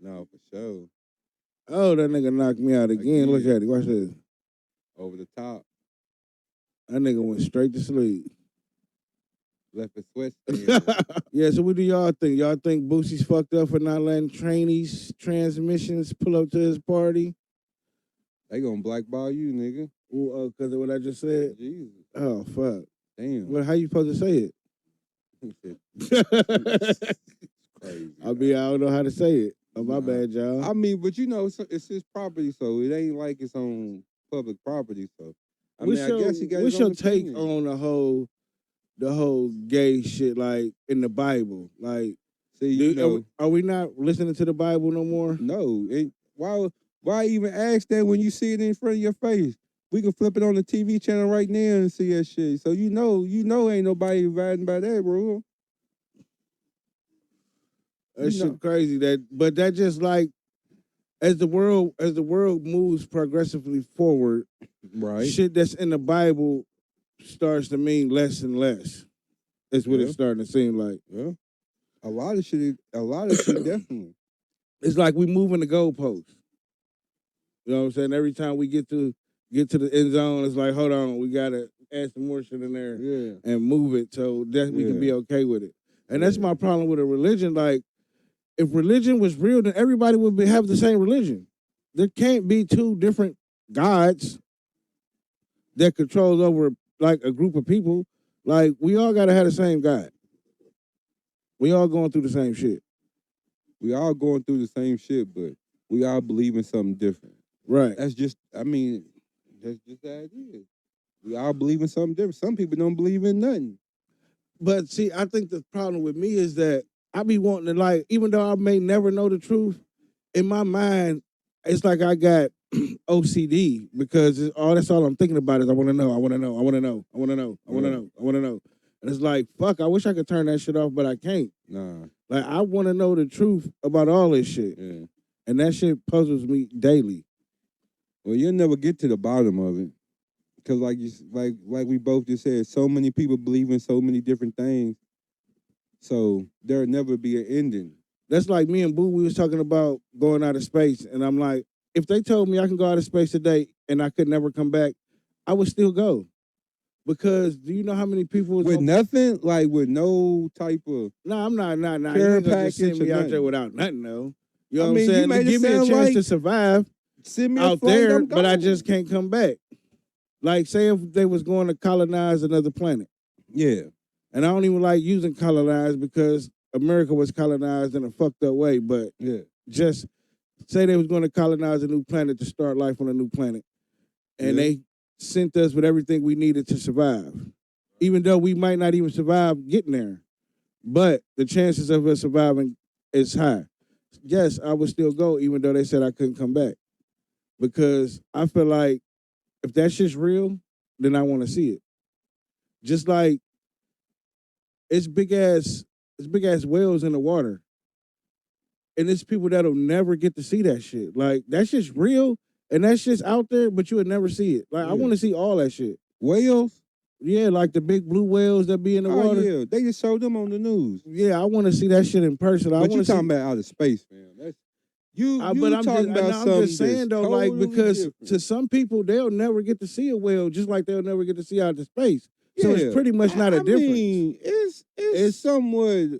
No, for sure. Oh, that nigga knocked me out again. Look at it. Watch this. Over the top. That nigga went straight to sleep. Left his sweat stand. Yeah, so what do y'all think? Y'all think Boosie's fucked up for not letting trainees transmissions pull up to his party? They gonna blackball you, nigga. Well, because of what I just said? Jesus. Oh, fuck. Damn. Well, how you supposed to say it? Crazy. I don't know how to say it. Oh, my bad, y'all. I mean, but you know, it's his property, so it ain't like it's on public property. So, I guess he got his what's your own take opinion. on the whole gay shit, like in the Bible? Like, are we not listening to the Bible no more? No. Why even ask that when you see it in front of your face? We can flip it on the TV channel right now and see that shit. So you know, ain't nobody riding by that rule. That shit crazy. But that just like as the world moves progressively forward, right? Shit that's in the Bible starts to mean less and less. That's what it's starting to seem like. Yeah. A lot of shit definitely. It's like we moving the goalposts. You know what I'm saying? Every time we get to the end zone, it's like, hold on, we gotta add some more shit in there and move it so that we can be okay with it. And that's my problem with a religion. Like, if religion was real, then everybody would have the same religion. There can't be two different gods that controls over like a group of people. Like, we all gotta have the same God. We all going through the same shit. We all going through the same shit, but we all believe in something different. Right. That's just the idea. We all believe in something different. Some people don't believe in nothing. But see, I think the problem with me is that I be wanting to, like, even though I may never know the truth, in my mind, it's like I got OCD because that's all I'm thinking about is I want to know, I want to know, I want to know, I want to know, I want to know, I want to know. And it's like, fuck, I wish I could turn that shit off, but I can't. Nah. Like, I want to know the truth about all this shit. Yeah. And that shit puzzles me daily. Well, you'll never get to the bottom of it. Because like we both just said, so many people believe in so many different things. So there'll never be an ending. That's like me and Boo, we was talking about going out of space. And I'm like, if they told me I can go out of space today and I could never come back, I would still go. Because do you know how many people with nothing, like with no type of I'm not. Care You ain't gonna just send me out there without nothing, though. You know what I'm saying? Give me a chance to survive out there, but I just can't come back. Like, say if they was going to colonize another planet. Yeah. And I don't even like using colonize because America was colonized in a fucked up way. But just say they was going to colonize a new planet to start life on a new planet. And they sent us with everything we needed to survive. Even though we might not even survive getting there. But the chances of us surviving is high. Yes, I would still go even though they said I couldn't come back. Because I feel like if that shit's real, then I want to see it. Just like it's big ass whales in the water. And it's people that'll never get to see that shit. Like, that shit's real and that shit's out there, but you would never see it. Like, I want to see all that shit. Whales? Yeah, like the big blue whales that be in the water. Yeah, they just showed them on the news. Yeah, I want to see that shit in person. But you talking about outer space, man. That's but I'm just saying though, like, because to some people they'll never get to see a whale, just like they'll never get to see outer space. So it's pretty much not a difference. I mean, it's somewhat.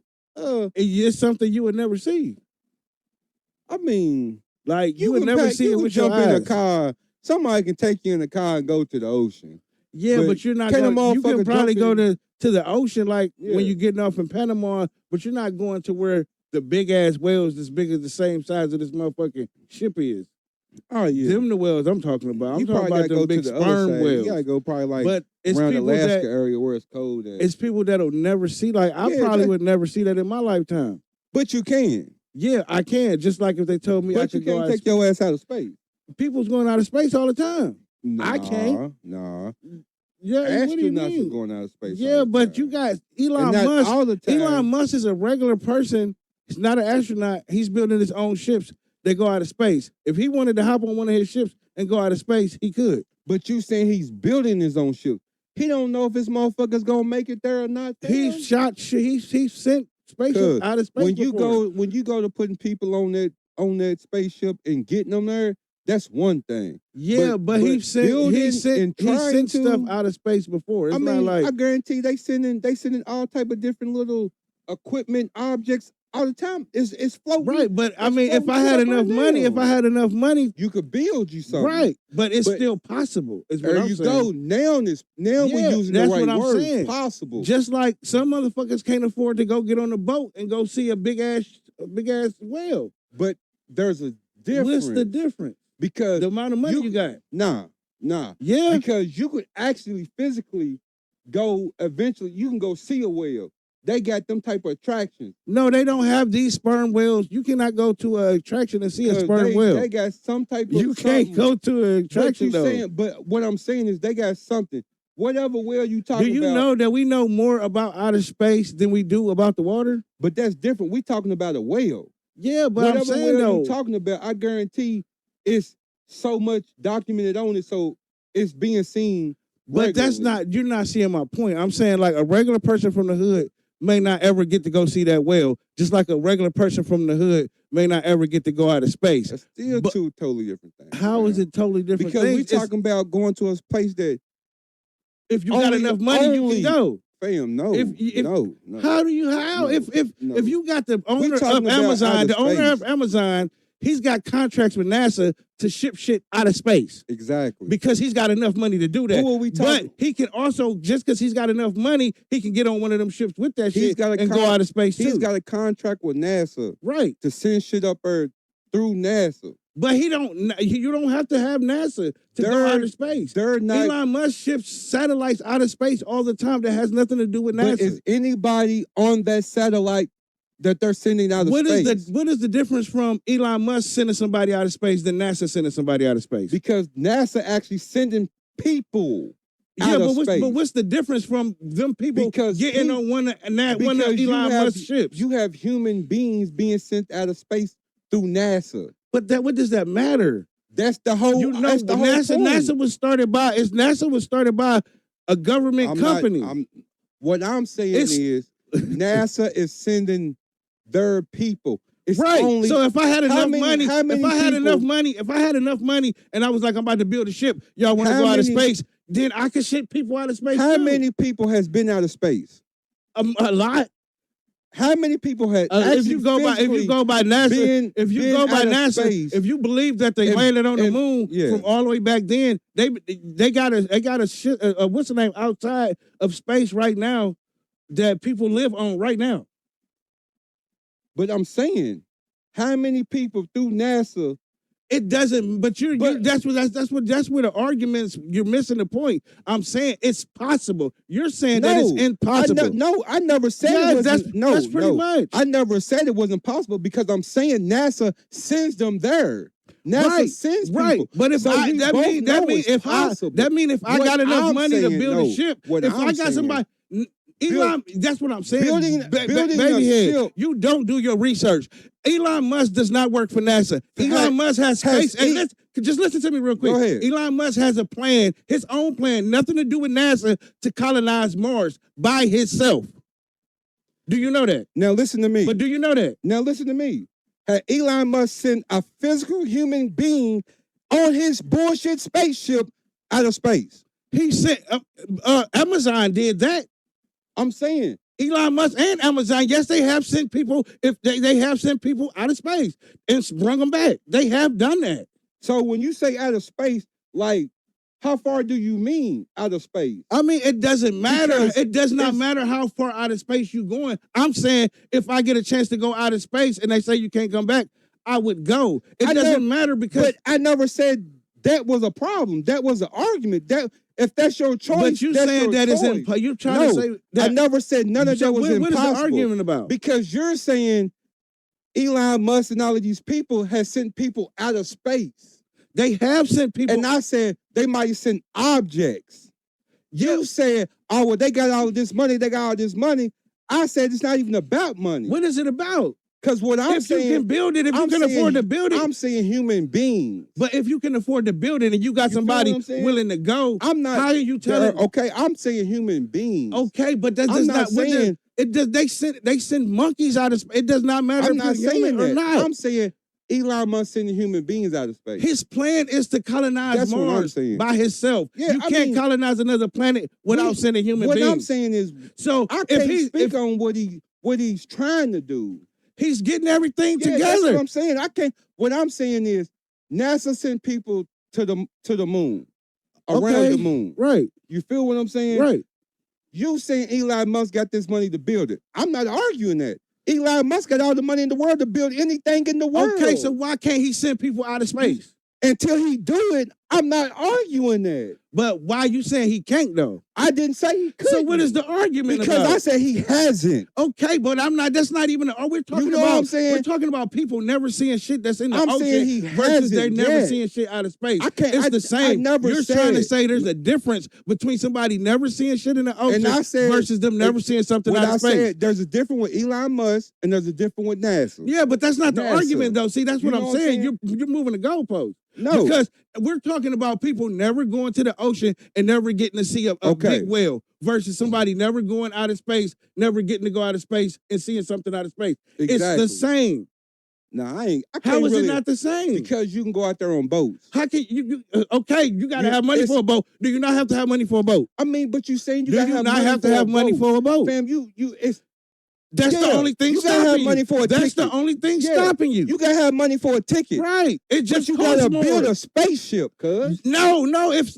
It's something you would never see. I mean, like you would never see it with your eyes. In a car. Somebody can take you in a car and go to the ocean. Yeah, but you're not going. You can probably go to the ocean, like when you're getting off in Panama, but you're not going to where the big ass whales as big as the same size of this motherfucking ship is. Oh yeah, them the whales I'm talking about. I'm talking about the big sperm whales. You gotta go probably like but it's around the Alaska area where it's cold. It's people that'll never see. Like I probably would never see that in my lifetime. But you can. Yeah, I can. Just like if they told me I could go out. But you can't take your ass out of space. People's going out of space all the time. Nah, I can't. Nah. Yeah, astronauts are going out of space. Yeah, but you got Elon Musk. All the time. Elon Musk is a regular person. He's not an astronaut. He's building his own ships that go out of space. If he wanted to hop on one of his ships and go out of space, he could. But you saying he's building his own ship. He don't know if his motherfucker's gonna make it there or not. He sent spaceships out of space. When you go to putting people on that on that spaceship and getting them there, that's one thing. Yeah, but he sent stuff out of space before. It's not like, I guarantee they sending all type of different little equipment, objects all the time. It's floating. Right, but I mean, if I had enough money, you could build you something. Right, but it's still possible. Is what there I'm you saying. go. Now we're using the right word. Saying. Possible. Just like some motherfuckers can't afford to go get on a boat and go see a big ass whale. But there's a difference. What's the difference? Because the amount of money you got. Nah. Yeah. Because you could actually physically go, eventually, you can go see a whale. They got them type of attractions. No, they don't have these sperm whales. You cannot go to an attraction and see a sperm whale. They got some type of You can't go to an attraction, though. But what I'm saying is they got something. Whatever whale you talking about. Do you know that we know more about outer space than we do about the water? But that's different. We talking about a whale. Yeah, but whatever I'm saying, whale though. you talking about, I guarantee it's so much documented on it, so it's being seen. But you're not seeing my point. I'm saying like a regular person from the hood may not ever get to go see that whale, just like a regular person from the hood may not ever get to go out of space. That's still two totally different things. How is it totally different? Because we're talking about going to a place that if you got enough money, you can go. Fam, no. No. How? If you got the owner of Amazon, he's got contracts with NASA to ship shit out of space. Exactly. Because he's got enough money to do that. Who are we talking? But he can also, just because he's got enough money, he can get on one of them ships with that shit and go out of space too. He's got a contract with NASA. Right. To send shit up Earth through NASA. But you don't have to have NASA to go out of space. Elon Musk ships satellites out of space all the time that has nothing to do with NASA. But is anybody on that satellite that they're sending out of space? What is the difference from Elon Musk sending somebody out of space than NASA sending somebody out of space? Because NASA actually sending people out of space. But what's the difference from them people getting on one of Elon Musk's ships? You have human beings being sent out of space through NASA. But what does that matter? That's the whole. NASA was started by a government company. What I'm saying is NASA is sending their people. It's right. Only, so if I had enough money, if I had enough money, and I was like, I'm about to build a ship, y'all want to go out of space, then I could ship people out of space. How many people has been out of space? A lot. How many people had? If you go by NASA, if you believe that they landed on the moon from all the way back then, they got a shit. What's the name outside of space right now that people live on right now? But I'm saying, how many people through NASA? It doesn't. But that's where the arguments. You're missing the point. I'm saying it's possible. You're saying that it's impossible. I never said it wasn't. That's pretty much. I never said it wasn't possible because I'm saying NASA sends them there. NASA sends people. Right. But if I got enough money to build a ship, if I got somebody. Elon, that's what I'm saying. Baby head, you don't do your research. Elon Musk does not work for NASA. Elon Musk has space. Just listen to me real quick. Go ahead. Elon Musk has a plan, his own plan, nothing to do with NASA, to colonize Mars by himself. Do you know that? Now listen to me. But do you know that? Now listen to me. Had Elon Musk sent a physical human being on his bullshit spaceship out of space? He sent Amazon did that. I'm saying Elon Musk and Amazon, yes, they have sent people. If they have sent people out of space and brought them back, they have done that. So when you say out of space, like how far do you mean out of space? I mean, it doesn't matter. It does not matter how far out of space you're going. I'm saying if I get a chance to go out of space and they say you can't come back, I would go. It doesn't matter because. But I never said that was a problem. That was an argument. If that's your choice, but you're saying that it's impossible. You're trying to say that. I never said none of that was impossible. What is the argument about? Because you're saying Elon Musk and all of these people has sent people out of space. They have sent people. And I said they might have sent objects. You said, oh, well, they got all of this money. They got all this money. I said it's not even about money. What is it about? Because what I'm saying, if you can build it, if you can afford to build it, I'm saying human beings. But if you can afford to build it and you got somebody willing to go, I'm not. How are you telling? Okay, I'm saying human beings. Okay, but that does not saying it does. They send monkeys out of space. It does not matter. I'm not saying that. Or not. I'm saying Elon Musk sending human beings out of space? His plan is to colonize Mars by himself. Yeah, you can't colonize another planet without sending human beings. What I'm saying is, so I can't speak on what he's trying to do. He's getting everything together. That's what I'm saying. I can't. What I'm saying is, NASA sent people to the moon, around the moon. Right. You feel what I'm saying? Right. You saying Elon Musk got this money to build it? I'm not arguing that. Elon Musk got all the money in the world to build anything in the world. Okay, so why can't he send people out of space? Until he do it, I'm not arguing that. But why you saying he can't though? I didn't say he could. So what is the argument because about? I said he hasn't. Okay, but I'm not. That's not even. We're talking about. What I'm saying? We're talking about people never seeing shit that's in the I'm ocean saying he versus they hasn't never yet. seeing shit out of space. I can't. It's the same. You're said trying to say there's a difference between somebody never seeing shit in the ocean versus them never seeing something out of space. Said, there's a difference with Elon Musk and there's a difference with NASA. Yeah, but that's not the argument though. See, that's what I'm saying. You're moving the goalpost. No, because we're talking about people never going to the ocean and never getting to see a big whale versus somebody never going out of space, never getting to go out of space and seeing something out of space. Exactly. It's the same. No, I can't. How is it not the same? Because you can go out there on boats. How can you? Okay, you got to have money for a boat. Do you not have to have money for a boat? I mean, but you saying you have to have money for a boat, fam. That's the only thing stopping you. You gotta have money for a ticket. That's the only thing stopping you. You gotta have money for a ticket. Right. It just you gotta build a spaceship, cuz. No. If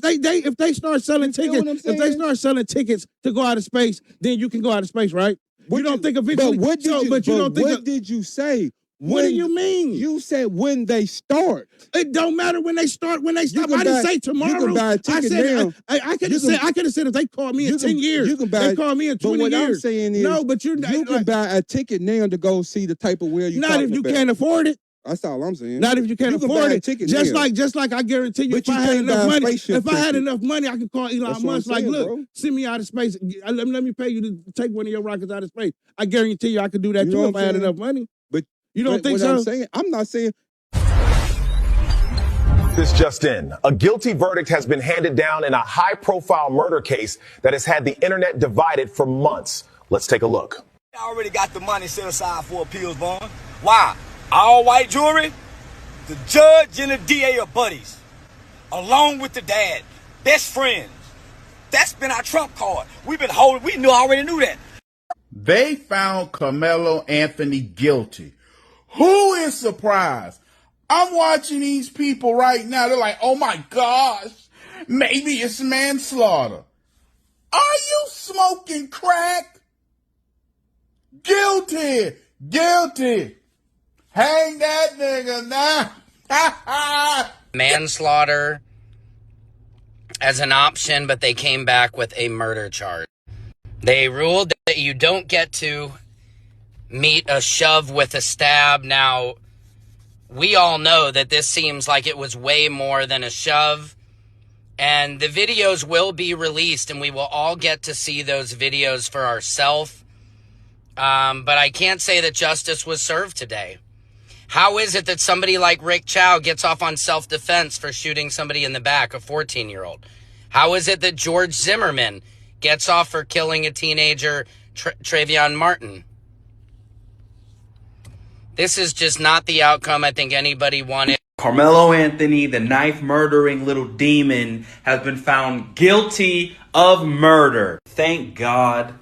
they start selling tickets, if they start selling tickets to go out of space, then you can go out of space, right? You don't think eventually. But what did you say? What do you mean? You said when they start. It don't matter when they start. When they stop, I didn't say tomorrow. You can buy a ticket now. I could have said if they called me in 10 years. You can buy. They called me in 20 years. But what I'm saying is, no, but you can buy a ticket now to go see the type of whale you. Not if you can't afford it. That's all I'm saying. Not if you can't afford it. Just like I guarantee you, if I had enough money, I could call Elon Musk like, look, send me out of space. Let me pay you to take one of your rockets out of space. I guarantee you, I could do that too if I had enough money. But you don't think so? I'm not saying. This just in. A guilty verdict has been handed down in a high-profile murder case that has had the internet divided for months. Let's take a look. I already got the money set aside for appeals, Vaughn. Why? All white jury, the judge and the DA are buddies, along with the dad, best friends. That's been our trump card. We already knew that. They found Karmelo Anthony guilty. Who is surprised? I'm watching these people right now. They're like, oh my gosh, maybe it's manslaughter. Are you smoking crack? Guilty. Hang that nigga now. Manslaughter as an option, but they came back with a murder charge. They ruled that you don't get to meet a shove with a stab. Now, we all know that this seems like it was way more than a shove, and the videos will be released, and we will all get to see those videos for ourselves. But I can't say that justice was served today. How is it that somebody like Rick Chow gets off on self-defense for shooting somebody in the back, a 14-year-old? How is it that George Zimmerman gets off for killing a teenager, Trayvon Martin? This is just not the outcome I think anybody wanted. Karmelo Anthony, the knife-murdering little demon, has been found guilty of murder. Thank God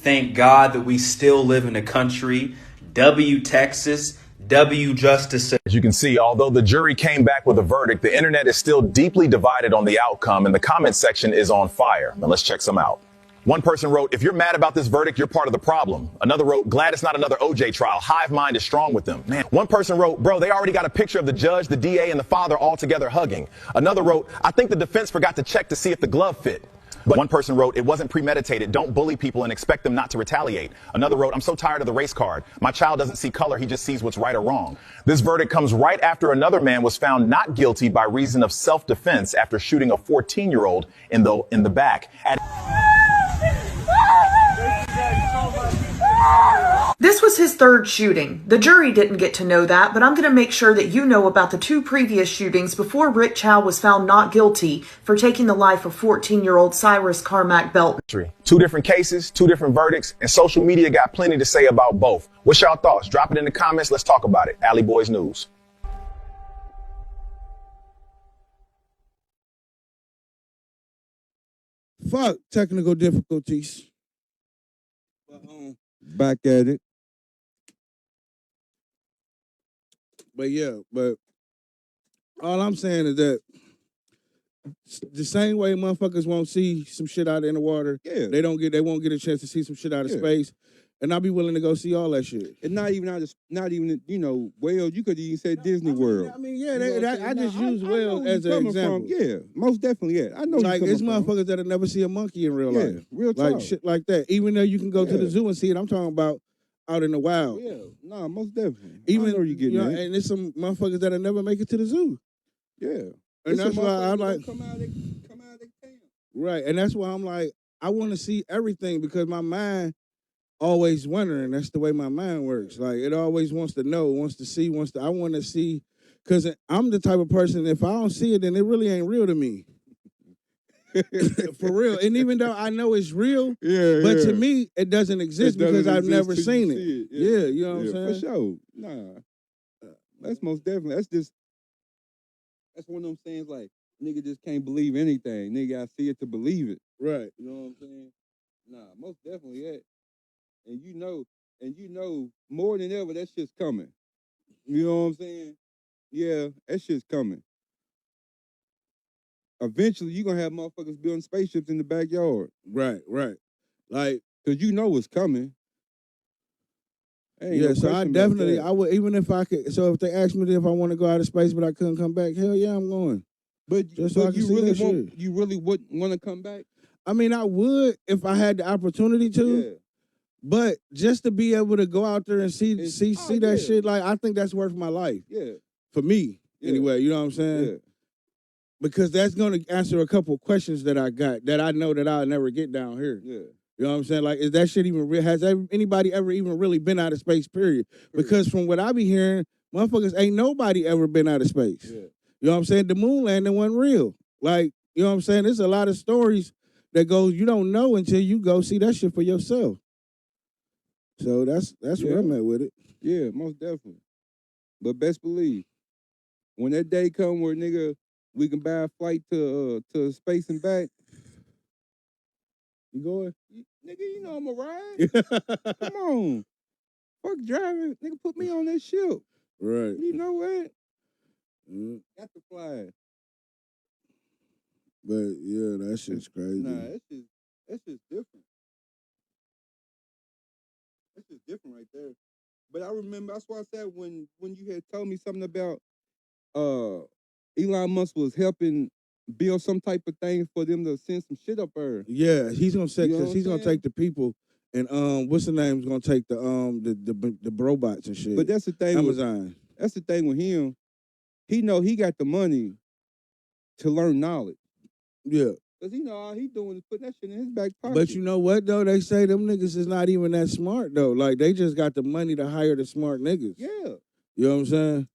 that we still live in a country. W Texas, W Justice. As you can see, although the jury came back with a verdict, the internet is still deeply divided on the outcome, and the comment section is on fire. Now let's check some out. One person wrote, if you're mad about this verdict, you're part of the problem. Another wrote, glad it's not another OJ trial. Hive mind is strong with them. Man. One person wrote, bro, they already got a picture of the judge, the DA, and the father all together hugging. Another wrote, I think the defense forgot to check to see if the glove fit. But one person wrote, it wasn't premeditated. Don't bully people and expect them not to retaliate. Another wrote, I'm so tired of the race card. My child doesn't see color. He just sees what's right or wrong. This verdict comes right after another man was found not guilty by reason of self-defense after shooting a 14-year-old in the back. This was his third shooting. The jury didn't get to know that, but I'm going to make sure that you know about the two previous shootings before Rick Chow was found not guilty for taking the life of 14-year-old Cyrus Carmack Belton. Two different cases, two different verdicts, and social media got plenty to say about both. What's y'all thoughts? Drop it in the comments. Let's talk about it. alleyboyz News. Fuck technical difficulties. Back at it. But yeah, but all I'm saying is that the same way motherfuckers won't see some shit out in the water, Yeah. they won't get a chance to see some shit out of space. And I'll be willing to go see all that shit. And not even whales. You could even say Disney World. I mean, yeah, You know what I'm I saying? just Nah, use I know whales where as you an coming example. from. Yeah, most definitely. Yeah, I know. Like you it's coming from. motherfuckers that'll never see a monkey in real life. Real like talk. shit like that. Even though you can go to the Yeah. zoo and see it, I'm talking about out in the wild. Yeah, nah, most definitely. Even I know you getting that. and there's some motherfuckers that'll never make it to the zoo. Yeah, And It's that's some why motherfuckers I'm that like, come out of their camp. right. And that's why I'm like, I want to see everything because my mind always wondering. That's the way my mind works. Like it always wants to know, wants to see, I want to see. Because I'm the type of person, if I don't see it, then it really ain't real to me. For real. And even though I know it's real, but to me, it doesn't exist because I've never seen it. Yeah, you know what I'm saying? For sure. Nah, that's most definitely. That's one of them sayings like, nigga just can't believe anything. Nigga gotta see it to believe it. Right. You know what I'm saying? Nah, most definitely that. And you know more than ever that shit's coming. You know what I'm saying? Yeah, that shit's coming. Eventually, you're gonna have motherfuckers building spaceships in the backyard. Right. Like, cause you know it's coming. Ain't yeah, no so I question about definitely, that. I would, even if I could, so if they asked me if I want to go out of space but I couldn't come back, hell yeah, I'm going. But, Just so I can you see really that shit. you really wouldn't want to come back? I mean, I would if I had the opportunity to. Yeah. But just to be able to go out there and see that yeah. shit, like I think that's worth my life. Yeah. For me, Yeah. anyway, you know what I'm saying? Yeah. Because that's gonna answer a couple questions that I got that I know that I'll never get down here. Yeah. You know what I'm saying? Like, is that shit even real? Has anybody ever even really been out of space, period? Because from what I be hearing, motherfuckers ain't nobody ever been out of space. Yeah. You know what I'm saying? The moon landing wasn't real. Like, you know what I'm saying? There's a lot of stories that go, you don't know until you go see that shit for yourself. So that's where I'm at with it. Yeah, most definitely. But best believe, when that day come where nigga we can buy a flight to space and back, you going? Nigga, you know I'm a ride. Come on. Fuck driving. Nigga, put me on that ship. Right. You know what? Got to fly. But yeah, that shit's crazy. Nah, that's just different. That's just different right there. But I remember, that's why I said when you had told me something about Elon Musk was helping build some type of thing for them to send some shit up there. Yeah, he's gonna say, You know because what he's I'm gonna saying? take the people and what's the name's gonna take the robots and shit. But that's the thing Amazon. That's the thing with him. He know he got the money to learn knowledge. Yeah. Cause he know all he doing is putting that shit in his back pocket. But you know what though? They say them niggas is not even that smart though. Like they just got the money to hire the smart niggas. Yeah. You know what I'm saying?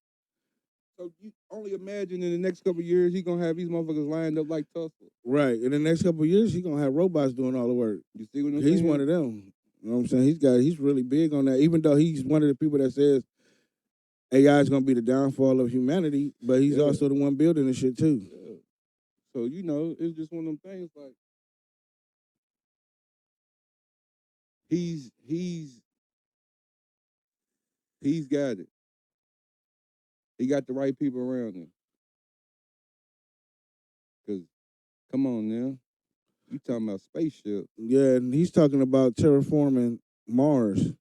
So you only imagine in the next couple of years he gonna have these motherfuckers lined up like Tesla. Right. In the next couple of years, he gonna have robots doing all the work. You see what I'm saying? He's one of them. You know what I'm saying? He's really big on that. Even though he's one of the people that says AI is gonna be the downfall of humanity, but he's also the one building the shit too. Yeah. So you know, it's just one of them things like he's got it. He got the right people around him. Cause come on now. You talking about spaceship. Yeah, and he's talking about terraforming Mars.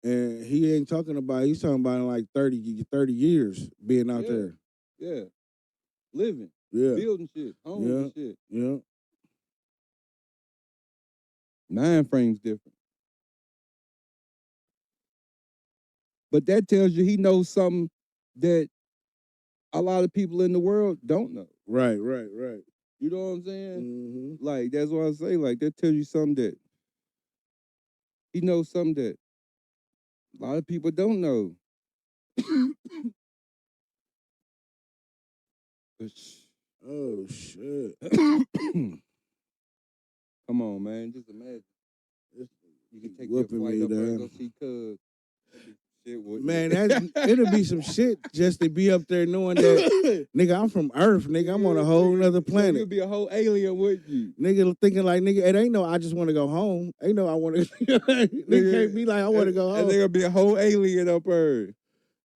And he's talking about in like 30 years being out there. Yeah. Living. Yeah. Building shit. Homes and shit. Yeah. Mind frame's different. But that tells you he knows something that a lot of people in the world don't know. Right. You know what I'm saying? Mm-hmm. Like, that's what I say. Like, that tells you something that he knows something that a lot of people don't know. Oh, shit. Come on, man. Just imagine. You can take your Whooping flight me up there and down. go see Cuz. shit, wouldn't Man, it? it'll be some shit just to be up there knowing that, nigga, I'm from Earth, nigga. I'm on a whole nother planet. You'd be a whole alien, wouldn't you? Nigga thinking like, nigga, it ain't no I just want to go home. Ain't no I want to. Nigga can't be like, I want to go home. And nigga be a whole alien up there.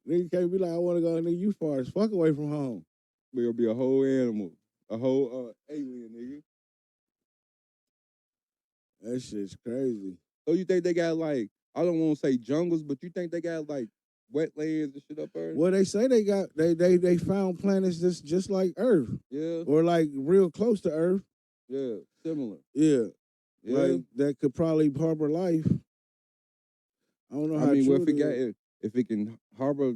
Nigga can't be like, I want to go. Nigga, you far as fuck away from home. We'll be a whole animal. A whole alien, nigga. That shit's crazy. So you think they got like, I don't want to say jungles, but you think they got like wetlands and shit up there? Well, they say they got they found planets that's just like Earth. Yeah. Or like real close to Earth. Yeah. Similar. Yeah. Yeah. Like that could probably harbor life. I don't know how. I mean, true well, if it can harbor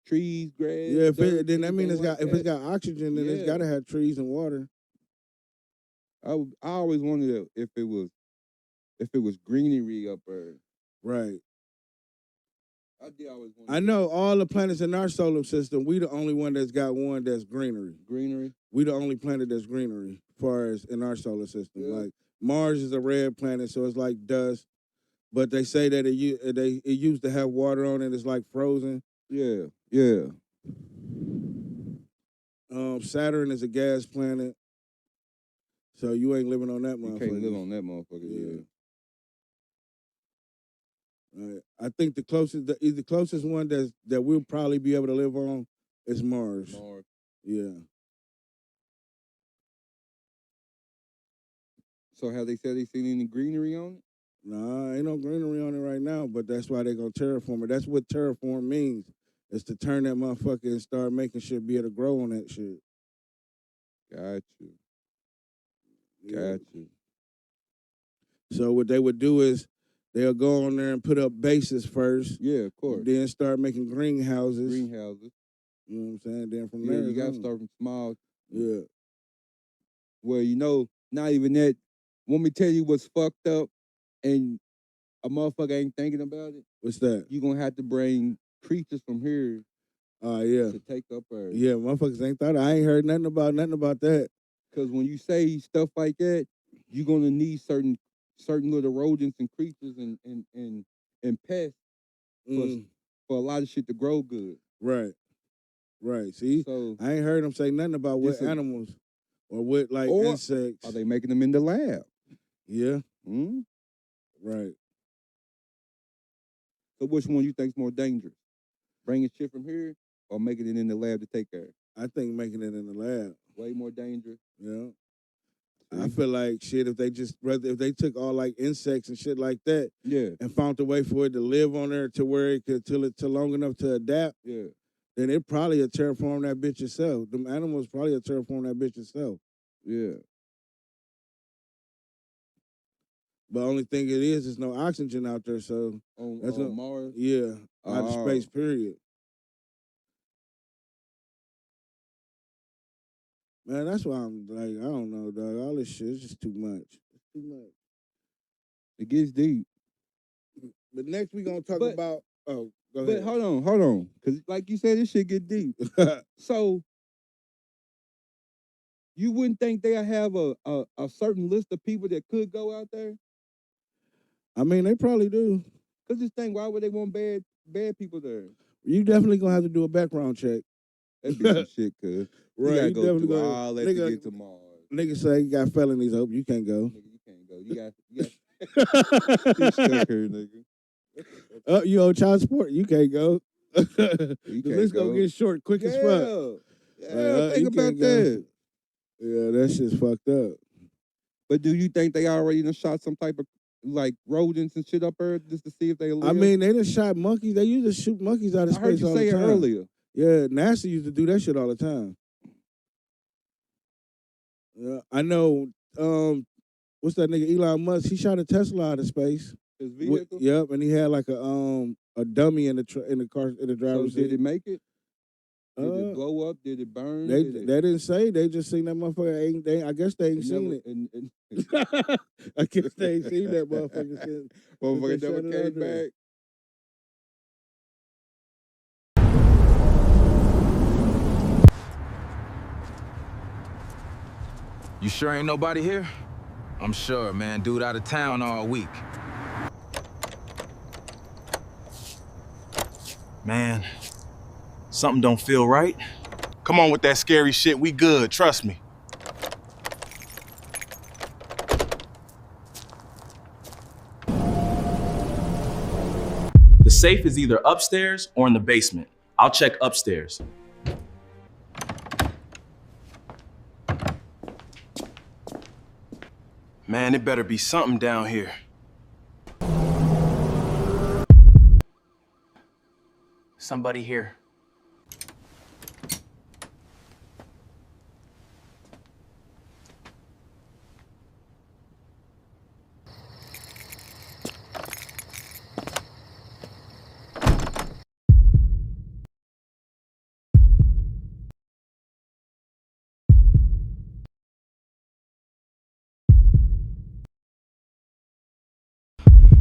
trees, grass. Yeah, dirt, then that means like if it's got oxygen, then it's gotta have trees and water. I always wondered if it was greenery up there. Right. I did always wonder. I know all the planets in our solar system, we the only one that's got one that's greenery. Greenery? We the only planet that's greenery, as far as in our solar system. Yeah. Like Mars is a red planet, so it's like dust. But they say that it used to have water on it. It's like frozen. Yeah, yeah. Saturn is a gas planet, so you ain't living on that motherfucker. You can't live on that motherfucker. Yeah. Right. I think the closest one that we'll probably be able to live on is Mars. Mars. Yeah. So have they said they seen any greenery on it? Nah, ain't no greenery on it right now, but that's why they gonna terraform it. That's what terraform means, is to turn that motherfucker and start making shit be able to grow on that shit. Got you. Yeah. Got you. So what they would do is they'll go on there and put up bases first. Yeah, of course. Then start making greenhouses. Greenhouses. You know what I'm saying? Then from Yeah, there, you got to start from small. Yeah. Well, not even that. Want me to tell you what's fucked up and a motherfucker ain't thinking about it? What's that? You're going to have to bring creatures from here yeah. to take up Earth. Yeah, motherfuckers ain't thought. I ain't heard nothing about that. Because when you say stuff like that, you're going to need certain little rodents and creatures and pests for a lot of shit to grow good. Right. Right. See, so I ain't heard them say nothing about what animals or what insects. Are they making them in the lab? Yeah. Mm-hmm. Right. So which one you think's more dangerous? Bringing shit from here or making it in the lab to take care? I think making it in the lab. Way more dangerous. Yeah. I feel like shit if they took all like insects and shit like that, and found a way for it to live on there to where it could till long enough to adapt, then it probably would terraform that bitch itself. Them animals probably would terraform that bitch itself. Yeah. But only thing it is no oxygen out there, so that's on Mars. Yeah, out of space. Period. Man, that's why I'm like, I don't know, dog. All this shit is just too much. It's too much. It gets deep. But next we gonna talk about. Oh, go ahead. But hold on, because like you said, this shit get deep. So you wouldn't think they'll have a certain list of people that could go out there? I mean, they probably do. Cause this thing, why would they want bad people there? You definitely gonna have to do a background check. That'd be some shit, cuz. Right, you gotta go through all that to get to Mars. Nigga say you got felonies, hope you can't go. Nigga, you can't go. You got you stuck here, nigga. Oh, you owe child support, you can't go. You can't Let's go get short quick as fuck. Yeah, think about that. Yeah, that shit's fucked up. But do you think they already done shot some type of like rodents and shit up there just to see if they live? I mean, they done shot monkeys. They used to shoot monkeys out of space. I heard you say it earlier. Yeah, NASA used to do that shit all the time. Yeah, I know. What's that nigga Elon Musk? He shot a Tesla out of space. His vehicle. Yep, and he had like a dummy in the car in the driver's seat. Did it make it? Did it blow up? Did it burn? They didn't say. They just seen that motherfucker. I guess they ain't seen it. I guess they ain't seen that motherfucker. Motherfucker never came back. You sure ain't nobody here? I'm sure, man. Dude out of town all week. Man, something don't feel right. Come on with that scary shit. We good, trust me. The safe is either upstairs or in the basement. I'll check upstairs. Man, it better be something down here. Somebody here.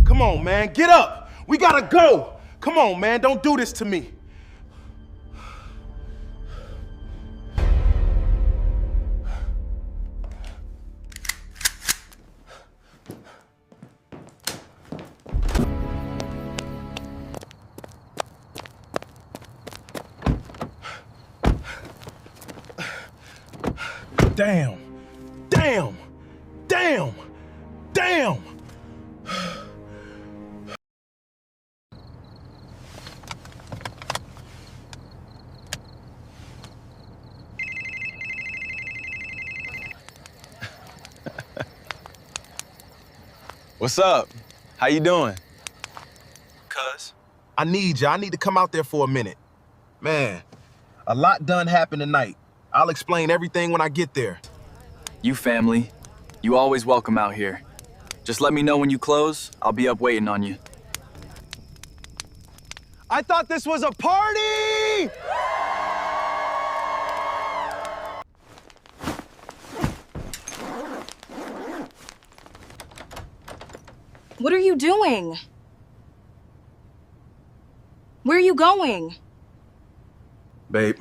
Come on, man, get up. We gotta go. Come on, man, don't do this to me. Damn, damn, damn, damn. What's up? How you doing? Cuz? I need you. I need to come out there for a minute. Man, a lot done happened tonight. I'll explain everything when I get there. You family. You always welcome out here. Just let me know when you close. I'll be up waiting on you. I thought this was a party! What are you doing? Where are you going? Babe,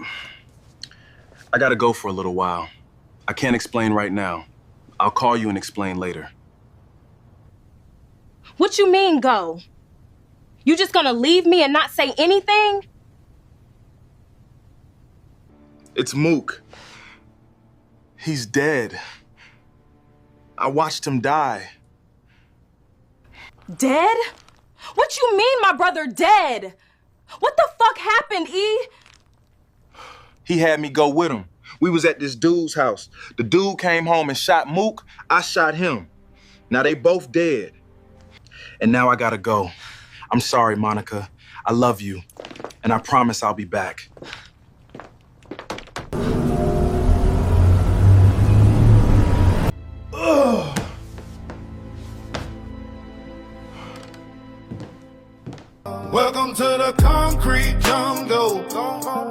I gotta go for a little while. I can't explain right now. I'll call you and explain later. What you mean, go? You just gonna leave me and not say anything? It's Mook. He's dead. I watched him die. Dead? What you mean my brother dead? What the fuck happened, E? He had me go with him. We was at this dude's house. The dude came home and shot Mook. I shot him. Now they both dead. And now I gotta go. I'm sorry, Monica. I love you. And I promise I'll be back. Ugh. Welcome to the concrete jungle.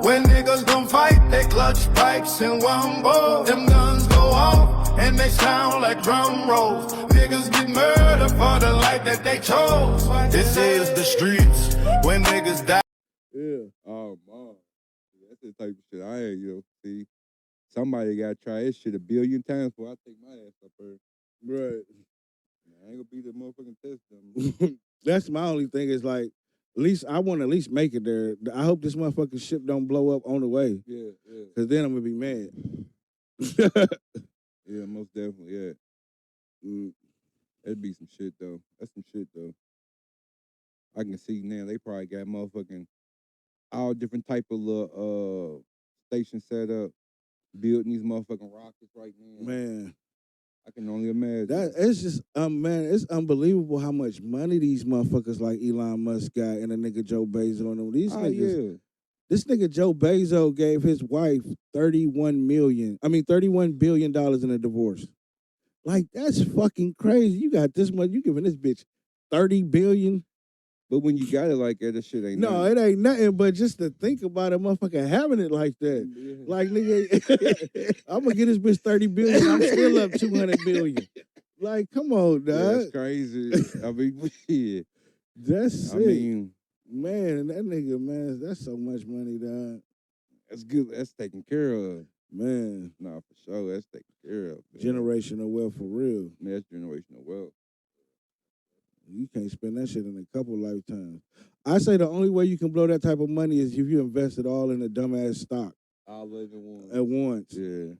When niggas gon' fight, they clutch pipes and wumbo. Them guns go off and they sound like drum rolls. Niggas get murdered for the life that they chose. This is the streets when niggas die. Yeah. Oh, man. That's the type of shit I ain't, see. Somebody gotta try this shit 1 billion times before I take my ass up there. Right. I ain't gonna be the motherfucking test dummy. That's my only thing is like, at least I want to at least make it there. I hope this motherfucking ship don't blow up on the way. Yeah, yeah. Cause then I'm gonna be mad. Yeah, most definitely, yeah. That'd be some shit though. That's some shit though. I can see now they probably got motherfucking all different type of little stations set up, building these motherfucking rockets right now. Man. I can only imagine. That it's just man, it's unbelievable how much money these motherfuckers like Elon Musk got and the nigga Joe Bezos on them. These niggas, yeah. This nigga Joe Bezos gave his wife $31 billion in a divorce. Like that's fucking crazy. You got this much, you giving this bitch $30 billion. But when you got it like that, that shit ain't No, nothing. it ain't nothing. But just to think about a motherfucker having it like that, Yeah. like nigga, I'm gonna get this bitch $30 billion. I'm still up $200 billion. Like, come on, dog. Yeah, that's crazy. I mean, shit. That's I sick. mean, Man, that nigga, man, that's so much money, dog. that's good. That's taken care of. Man, Nah, for sure. That's taken care of. Man. generational wealth for real. Man, that's generational wealth. You can't spend that shit in a couple lifetimes. I say the only way you can blow that type of money is if you invest it all in a dumbass stock. All live at once. At once. Yeah.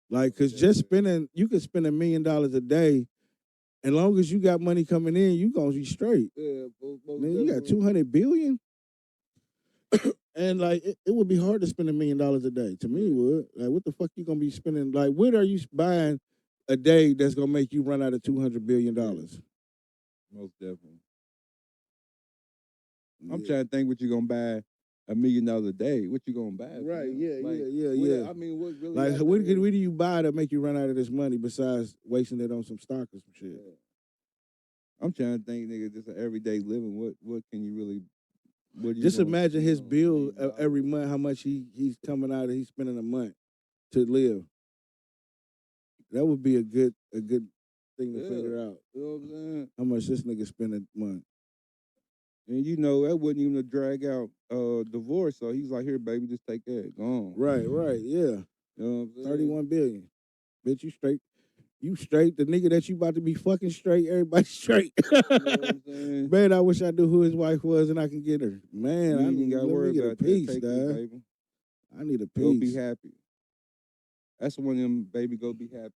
Like, cause just spending, you can spend $1 million a day, and long as you got money coming in, you gonna be straight. Yeah, Man, you got 200 billion, and like it would be hard to spend $1 million a day. To me, it would. Like, what the fuck you gonna be spending? Like, what are you buying a day that's gonna make you run out of $200 billion? Most definitely. I'm trying to think what you gonna buy $1 million a day. What you gonna buy? Right? Man? Yeah. I mean, what really? Like, what do you buy to make you run out of this money besides wasting it on some stock or some shit? Yeah. I'm trying to think, nigga, just an everyday living. What can you really? What you Just gonna, imagine his bill every month, how much he's coming out of, he's spending a month to live. That would be a good thing to figure out. You know what I'm saying? How much this nigga spend a month. And you know, that wasn't even a drag out divorce. So he's like, here, baby, just take that. Go on. Right, yeah. You know what I'm saying? 31 billion. Bitch, you straight. You straight. The nigga that you about to be fucking straight, everybody straight. You know what I'm saying? Man, I wish I knew who his wife was and I can get her. Man, You I ain't need got to worry about that. peace, Take dog. it, baby. I need a Go piece. be happy. That's one of them, baby, go be happy.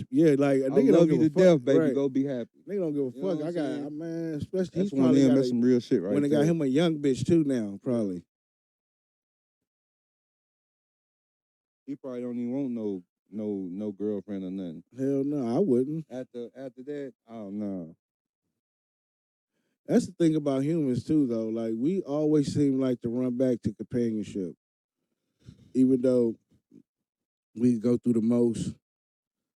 Yeah, like a I nigga love don't you give to a fuck. death, baby. Right. Go be happy. Nigga don't give a You know fuck. what I I'm got, saying? man, especially That's he's one of probably them. got That's some real shit right when they there. got him a young bitch too now, probably. He probably don't even want no girlfriend or nothing. Hell no, I wouldn't. After that, oh no. That's the thing about humans too, though. Like, we always seem like to run back to companionship, even though we go through the most.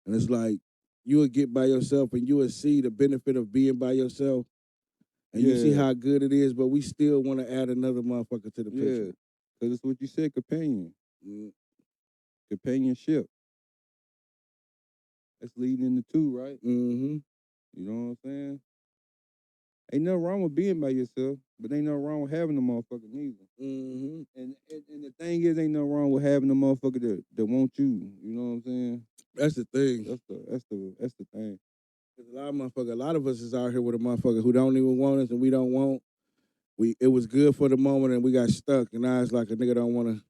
And it's like you would get by yourself and you would see the benefit of being by yourself, and you see how good it is. But we still want to add another motherfucker to the picture. Yeah, because it's what you said, companion. Companionship. That's leading into two, right? Mm-hmm. You know what I'm saying? Ain't nothing wrong with being by yourself, but ain't nothing wrong with having a motherfucker neither. Mm-hmm. And the thing is, ain't nothing wrong with having a motherfucker that want you. You know what I'm saying? That's the thing. That's the thing. A lot of us is out here with a motherfucker who don't even want us and we don't want. It was good for the moment and we got stuck, and now it's like a nigga don't want to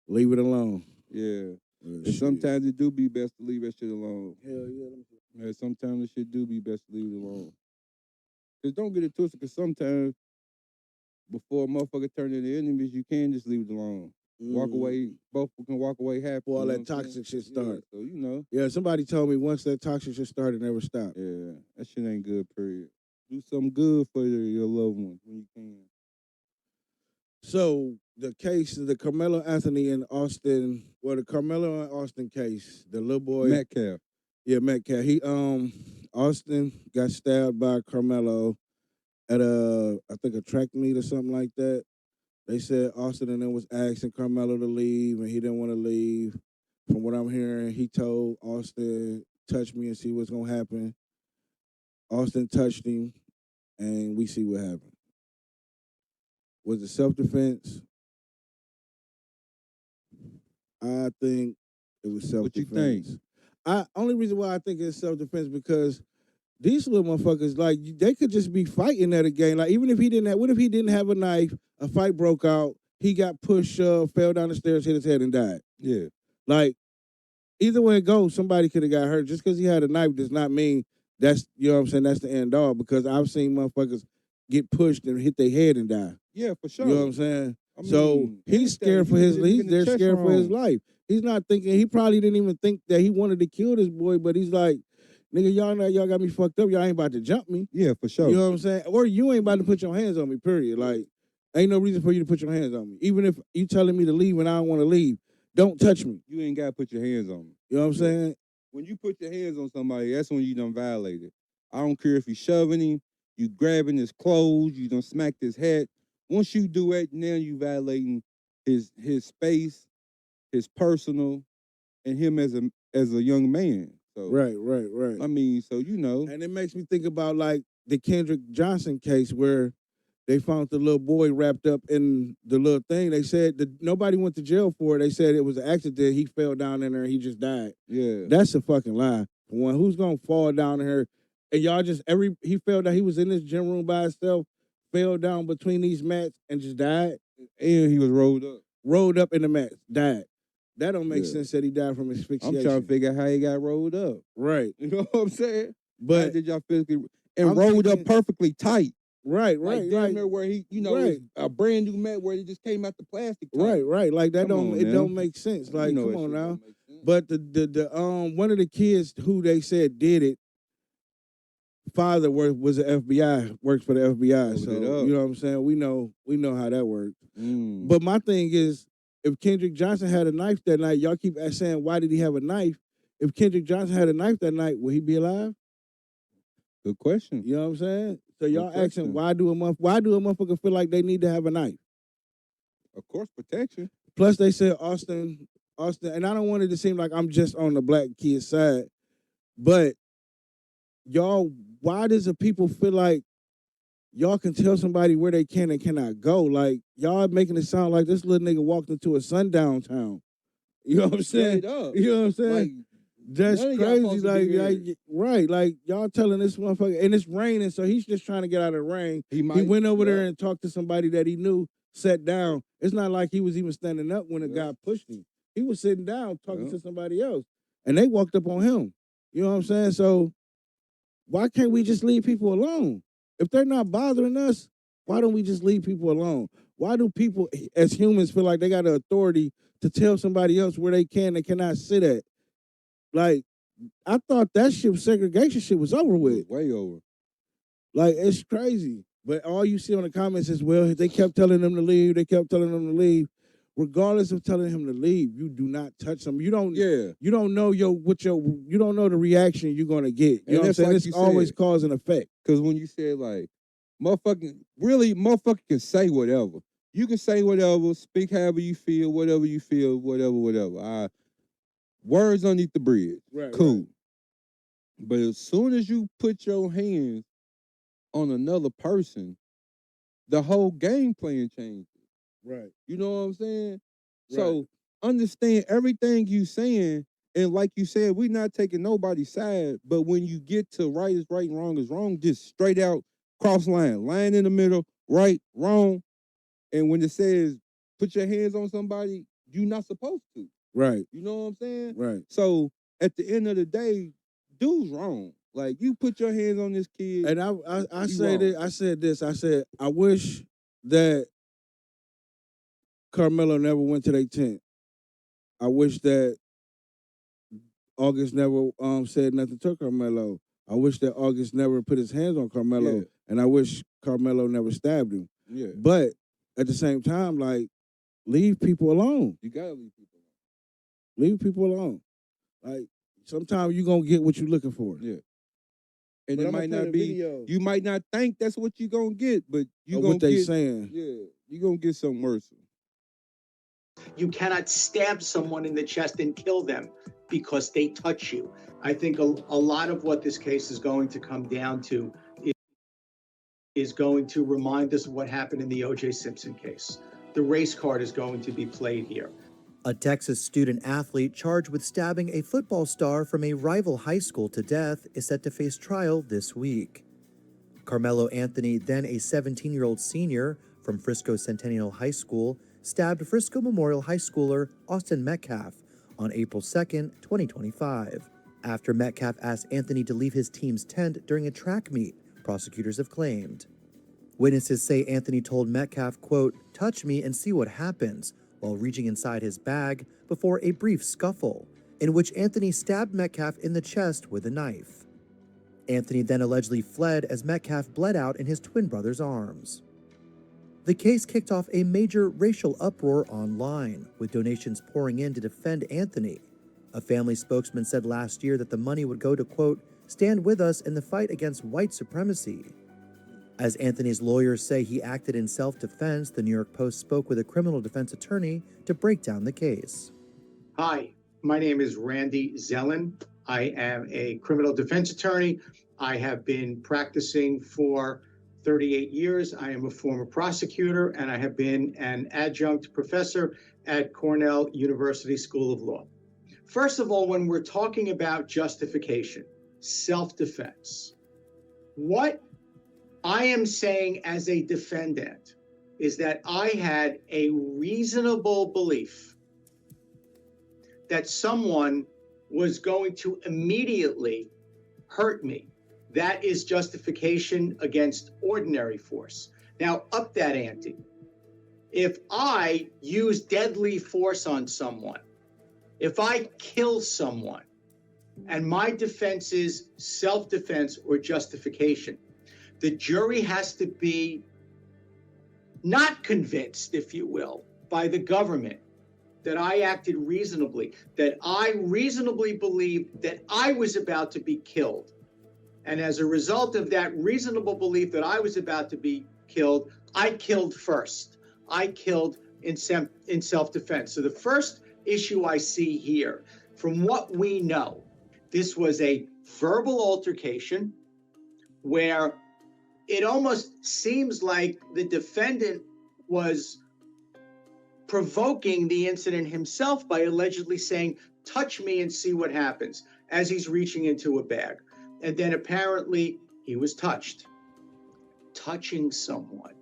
leave it alone. Yeah. And sometimes it do be best to leave that shit alone. Hell yeah. Yeah, sometimes the shit do be best to leave it alone. Because don't get it twisted, because sometimes before a motherfucker turn into enemies, you can just leave it alone. Walk away, both can walk away happy. Before all you know that what I'm toxic saying? shit start. Yeah, so, you know. Yeah, somebody told me once that toxic shit started, it never stopped. Yeah, that shit ain't good, period. Do something good for your loved ones when you can. So the case, the Karmelo Anthony and Austin, the Karmelo and Austin case, the little boy Metcalf. Yeah, Metcalf. He Austin got stabbed by Karmelo at I think a track meet or something like that. They said Austin and them was asking Karmelo to leave and he didn't want to leave. From what I'm hearing, he told Austin, touch me and see what's gonna happen. Austin touched him and we see what happened. Was it self-defense? I think it was self-defense. What you think? Only reason why I think it's self-defense because these little motherfuckers, like, they could just be fighting at a game. Like, even if he didn't have, what if he didn't have a knife, a fight broke out, he got pushed, fell down the stairs, hit his head and died. Yeah. Like, either way it goes, somebody could have got hurt. Just because he had a knife does not mean that's, you know what I'm saying, that's the end all, because I've seen motherfuckers get pushed and hit their head and die. Yeah, for sure. You know what I'm saying? I mean, so he's scared for his, they're scared for his life. He's not thinking, he probably didn't even think that he wanted to kill this boy, but he's like, nigga, y'all got me fucked up. Y'all ain't about to jump me. Yeah, for sure. You know what I'm saying? Or you ain't about to put your hands on me, period. Like, ain't no reason for you to put your hands on me. Even if you telling me to leave and I don't want to leave, don't touch me. You ain't got to put your hands on me. You know what I'm saying? When you put your hands on somebody, that's when you done violated. I don't care if you shoving him, you grabbing his clothes, you done smacked his head. Once you do it, now you violating his space, his personal, and him as a young man. So Right. I mean, so you know. And it makes me think about, like, the Kendrick Johnson case where they found the little boy wrapped up in the little thing. They said that nobody went to jail for it. They said it was an accident. He fell down in there and he just died. Yeah. That's a fucking lie. For one, who's going to fall down in here And y'all just he fell down. He was in this gym room by himself, fell down between these mats and just died. And he was rolled up in the mats, died. That don't make sense that he died from asphyxiation. I'm trying to figure out how he got rolled up. Right. You know what I'm saying? But how did y'all physically and rolled up perfectly tight? Right. Like down there where he, you know, it was a brand new mat where it just came out the plastic. Tight. Right. Like that don't make sense. Like, come on now. But the one of the kids who they said did it, father was an FBI, works for the FBI. So you know what I'm saying? We know how that works. But my thing is, if Kendrick Johnson had a knife that night, y'all keep saying, why did he have a knife? If Kendrick Johnson had a knife that night, would he be alive? Good question. You know what I'm saying? So y'all asking, why do a motherfucker feel like they need to have a knife? Of course, protection. Plus, they said Austin, and I don't want it to seem like I'm just on the black kid's side, but y'all, why does the people feel like y'all can tell somebody where they can and cannot go? Like, y'all making it sound like this little nigga walked into a sundown town. You know what I'm saying? You know what I'm saying? Like, that's crazy. Like y'all telling this motherfucker, and it's raining, so he's just trying to get out of the rain. He went over there and talked to somebody that he knew, sat down. It's not like he was even standing up when a guy pushed him. He was sitting down talking to somebody else, and they walked up on him. You know what I'm saying? So why can't we just leave people alone? If they're not bothering us, why don't we just leave people alone? Why do people as humans feel like they got the authority to tell somebody else where they can and cannot sit at? Like, I thought that segregation shit was over with. Way over. Like, it's crazy. But all you see on the comments is, well, they kept telling them to leave. They kept telling them to leave. Regardless of telling him to leave, you do not touch them. You don't know you don't know the reaction you're gonna get. You know what I'm saying? It's always cause and effect. Because when you said like, motherfucker can say whatever. You can say whatever, speak however you feel, whatever. Words underneath the bridge. Right, cool. Right. But as soon as you put your hands on another person, the whole game plan changes. Right. You know what I'm saying? Right. So understand everything you saying, and like you said, we're not taking nobody's side, but when you get to right is right and wrong is wrong, just straight out cross line in the middle, right, wrong. And when it says put your hands on somebody, you're not supposed to. Right. You know what I'm saying? Right. So at the end of the day, dude's wrong. Like, you put your hands on this kid. And I said, I wish that Karmelo never went to their tent. I wish that August never said nothing to Karmelo. I wish that August never put his hands on Karmelo. Yeah. And I wish Karmelo never stabbed him. Yeah. But at the same time, like, leave people alone. You gotta leave people alone. Leave people alone. Like, sometimes you're gonna get what you're looking for. Yeah. And it might not be, you might not think that's what you're gonna get, but you're gonna what they saying. Yeah, you're gonna get something worse. You cannot stab someone in the chest and kill them because they touch you. I think a lot of what this case is going to come down to is going to remind us of what happened in the O.J. Simpson case. The race card is going to be played here. A Texas student athlete charged with stabbing a football star from a rival high school to death is set to face trial this week. Karmelo Anthony, then a 17-year-old senior from Frisco Centennial High School, stabbed Frisco Memorial High schooler Austin Metcalf on April 2nd, 2025, after Metcalf asked Anthony to leave his team's tent during a track meet, prosecutors have claimed. Witnesses say Anthony told Metcalf, quote, "Touch me and see what happens," while reaching inside his bag before a brief scuffle, in which Anthony stabbed Metcalf in the chest with a knife. Anthony then allegedly fled as Metcalf bled out in his twin brother's arms. The case kicked off a major racial uproar online, with donations pouring in to defend Anthony. A family spokesman said last year that the money would go to, quote, "stand with us in the fight against white supremacy." As Anthony's lawyers say he acted in self-defense, the New York Post spoke with a criminal defense attorney to break down the case. Hi, my name is Randy Zellin. I am a criminal defense attorney. I have been practicing for 38 years. I am a former prosecutor, and I have been an adjunct professor at Cornell University School of Law. First of all, when we're talking about justification, self-defense, What I am saying as a defendant is that I had a reasonable belief that someone was going to immediately hurt me. That is justification against ordinary force. Now, up that ante. If I use deadly force on someone, if I kill someone, and my defense is self-defense or justification, the jury has to be not convinced, if you will, by the government that I acted reasonably, that I reasonably believed that I was about to be killed. And as a result of that reasonable belief that I was about to be killed, I killed first. I killed in self-defense. So the first issue I see here, from what we know, this was a verbal altercation where it almost seems like the defendant was provoking the incident himself by allegedly saying, touch me and see what happens, as he's reaching into a bag. And then apparently he was touched. Touching someone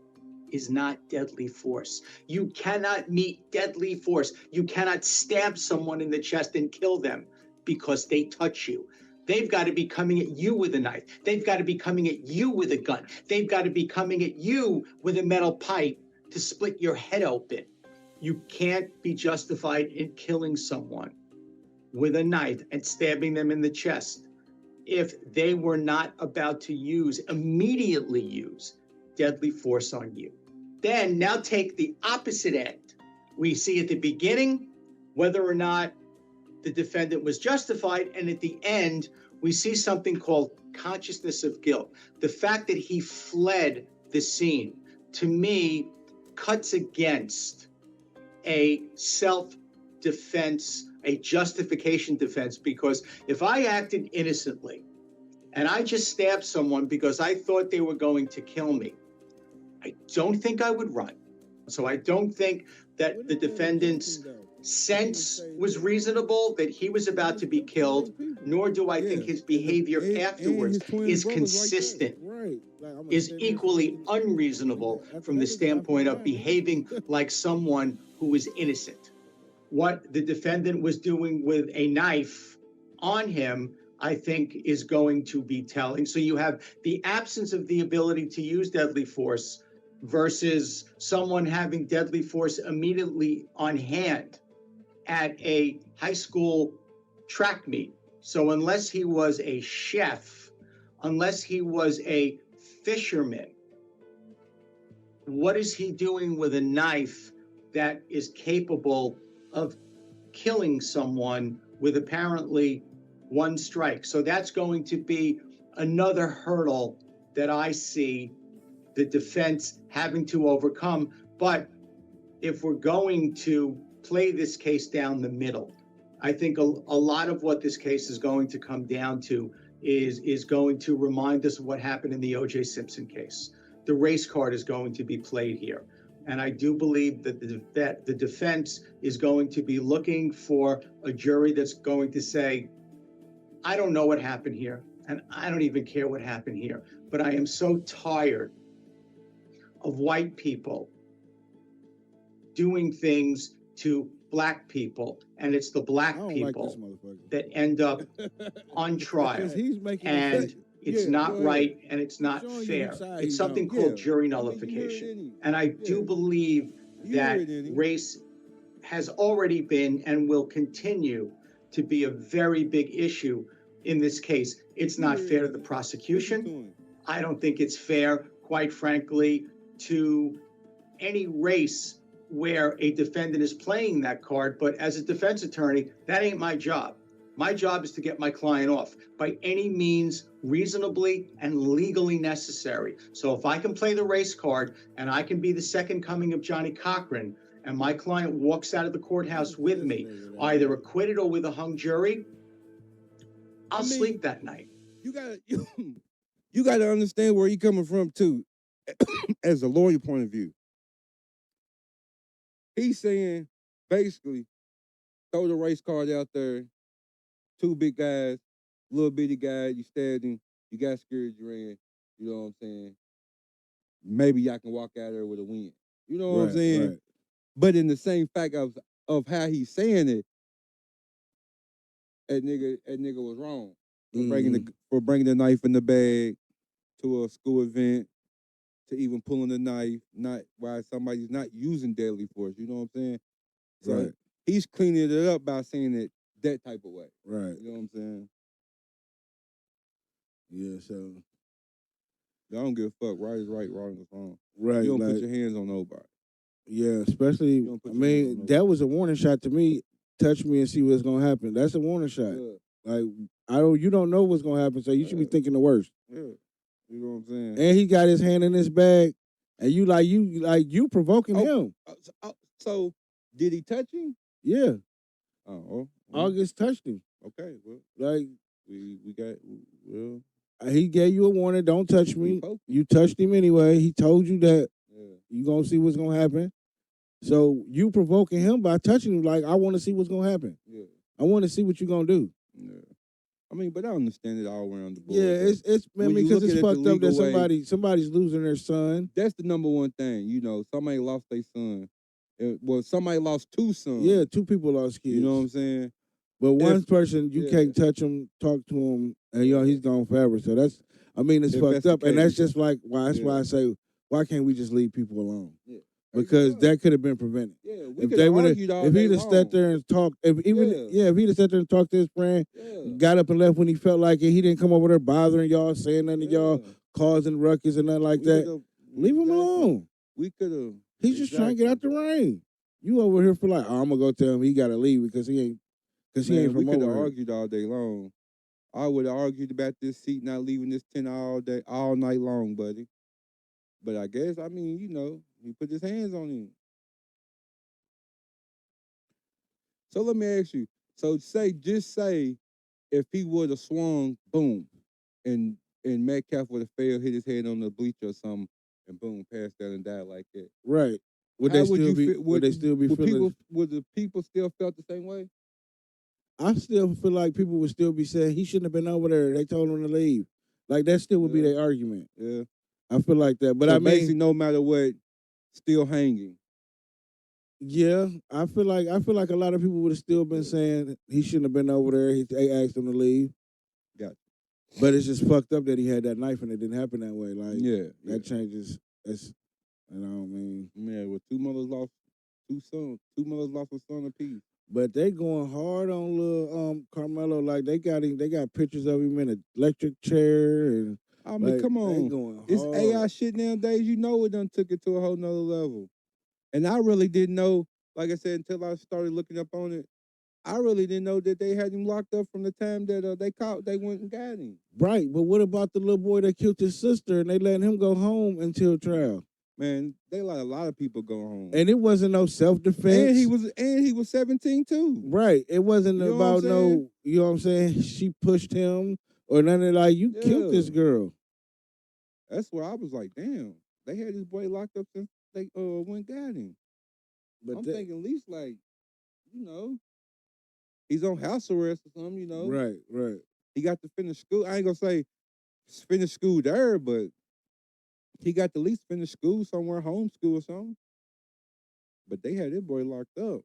is not deadly force. You cannot meet deadly force. You cannot stab someone in the chest and kill them because they touch you. They've got to be coming at you with a knife. They've got to be coming at you with a gun. They've got to be coming at you with a metal pipe to split your head open. You can't be justified in killing someone with a knife and stabbing them in the chest if they were not about to immediately use deadly force on you. Then now take the opposite end. We see at the beginning whether or not the defendant was justified, and at the end, we see something called consciousness of guilt. The fact that he fled the scene, to me, cuts against a self-defense, a justification defense, because if I acted innocently and I just stabbed someone because I thought they were going to kill me, I don't think I would run. So I don't think that the defendant's sense was reasonable, that he was about to be killed, nor do I think his behavior afterwards is consistent, is equally unreasonable from the standpoint of behaving like someone who was innocent. What the defendant was doing with a knife on him, I think, is going to be telling. So you have the absence of the ability to use deadly force versus someone having deadly force immediately on hand at a high school track meet. So unless he was a chef, unless he was a fisherman, what is he doing with a knife that is capable of killing someone with apparently one strike? So that's going to be another hurdle that I see the defense having to overcome. But if we're going to play this case down the middle, I think a lot of what this case is going to come down to is going to remind us of what happened in the O.J. Simpson case. The race card is going to be played here. And I do believe that the defense is going to be looking for a jury that's going to say, I don't know what happened here, and I don't even care what happened here, but I am so tired of white people doing things to black people, and it's the black people that end up on trial, and it's not right and it's not fair. It's something called jury nullification. And I do believe that race has already been and will continue to be a very big issue in this case. It's not fair to the prosecution. I don't think it's fair, quite frankly, to any race where a defendant is playing that card. But as a defense attorney, that ain't my job. My job is to get my client off by any means reasonably and legally necessary. So if I can play the race card and I can be the second coming of Johnny Cochran, and my client walks out of the courthouse with me, either acquitted or with a hung jury, I'll sleep that night. You gotta understand where you're coming from too, as a lawyer point of view. He's saying, basically, throw the race card out there, two big guys, little bitty guy, you stabbed him, you got scared, you ran. You know what I'm saying? Maybe I can walk out there with a win. You know what I'm saying? Right. But in the same fact of how he's saying it, that nigga was wrong for bringing the knife in the bag to a school event, to even pulling the knife, not while somebody's not using deadly force. You know what I'm saying? So Right. he's cleaning it up by saying it that type of way. Right. You know what I'm saying? Yeah, so I don't give a fuck. Right is right, wrong is wrong. right, You don't put like your hands on nobody. yeah, especially don't put I your hands on mean, that was a warning shot to me. Touch me and see what's gonna happen. That's a warning shot. Yeah. Like you don't know what's gonna happen, so you should be thinking the worst. Yeah. You know what I'm saying? And he got his hand in his bag, and you provoking him. So did he touch him? Yeah. Oh, August touched him. okay. Well, Like we got well. he gave you a warning, don't touch me. You touched him anyway. He told you that you gonna see what's gonna happen. So you provoking him by touching him, like, I want to see what's gonna happen. Yeah. I want to see what you're gonna do. Yeah. I mean, but I understand it all around the board. Yeah, it's when you because look it's at it the fucked up that legal way, somebody's losing their son. that's the number one thing. You know, somebody lost their son. Well, somebody lost two sons. Yeah, two people lost kids. You know what I'm saying? But one person, you yeah. can't touch him, talk to him, and he's gone forever. So it's If fucked that's the up, and that's case. just like why. That's why I say, why can't we just leave people alone? Yeah. Because that could have been prevented. Yeah, we If could they have would argued all if day he'd have long. sat there and talked, if he'd have sat there and talked to his friend, got up and left when he felt like it, he didn't come over there bothering y'all, saying nothing to y'all, causing ruckus and nothing like that. Leave him alone. We could have. He's just trying to get out the rain. You over here for like, I'm gonna go tell him he gotta leave because he ain't Man, from we could have over here. argued all day long. I would have argued about this seat not leaving this tent all night long, buddy. But I guess, I mean, you know, he put his hands on him. So let me ask you. So just say, if he would have swung, boom, and Metcalf would have failed, hit his head on the bleacher or something, and boom, passed out and died like that. Right. Would How they still be? Would they still be feeling? Would the people still felt the same way? I still feel like people would still be saying he shouldn't have been over there. They told him to leave. Like that still would be their argument. Yeah. I feel like that. But So I mean, basically, no matter what, still hanging. yeah, I feel like a lot of people would have still been saying he shouldn't have been over there. They asked him to leave. Gotcha. But it's just fucked up that he had that knife and it didn't happen that way. Like that changes. That's you know what I mean. Yeah, well, two mothers lost two sons. Two mothers lost a son apiece. But they going hard on little Karmelo. Like they got pictures of him in an electric chair and. I mean, come They on. going hard. It's AI shit nowadays. You know it done took it to a whole nother level. And I really didn't know, like I said, until I started looking up on it, I really didn't know that they had him locked up from the time that they went and got him. Right, but what about the little boy that killed his sister and they letting him go home until trial? Man, they let a lot of people go home. And it wasn't no self-defense. And he was 17 too. Right. It wasn't You know about what I'm saying? you know what I'm saying? She pushed him or nothing like you killed this girl. That's where I was like, damn, they had this boy locked up since they went and got him. But I'm thinking at least like, you know, he's on house arrest or something, you know. Right, right. He got to finish school. I ain't gonna say finish school there, but he got to at least finish school somewhere, homeschool or something. But they had this boy locked up.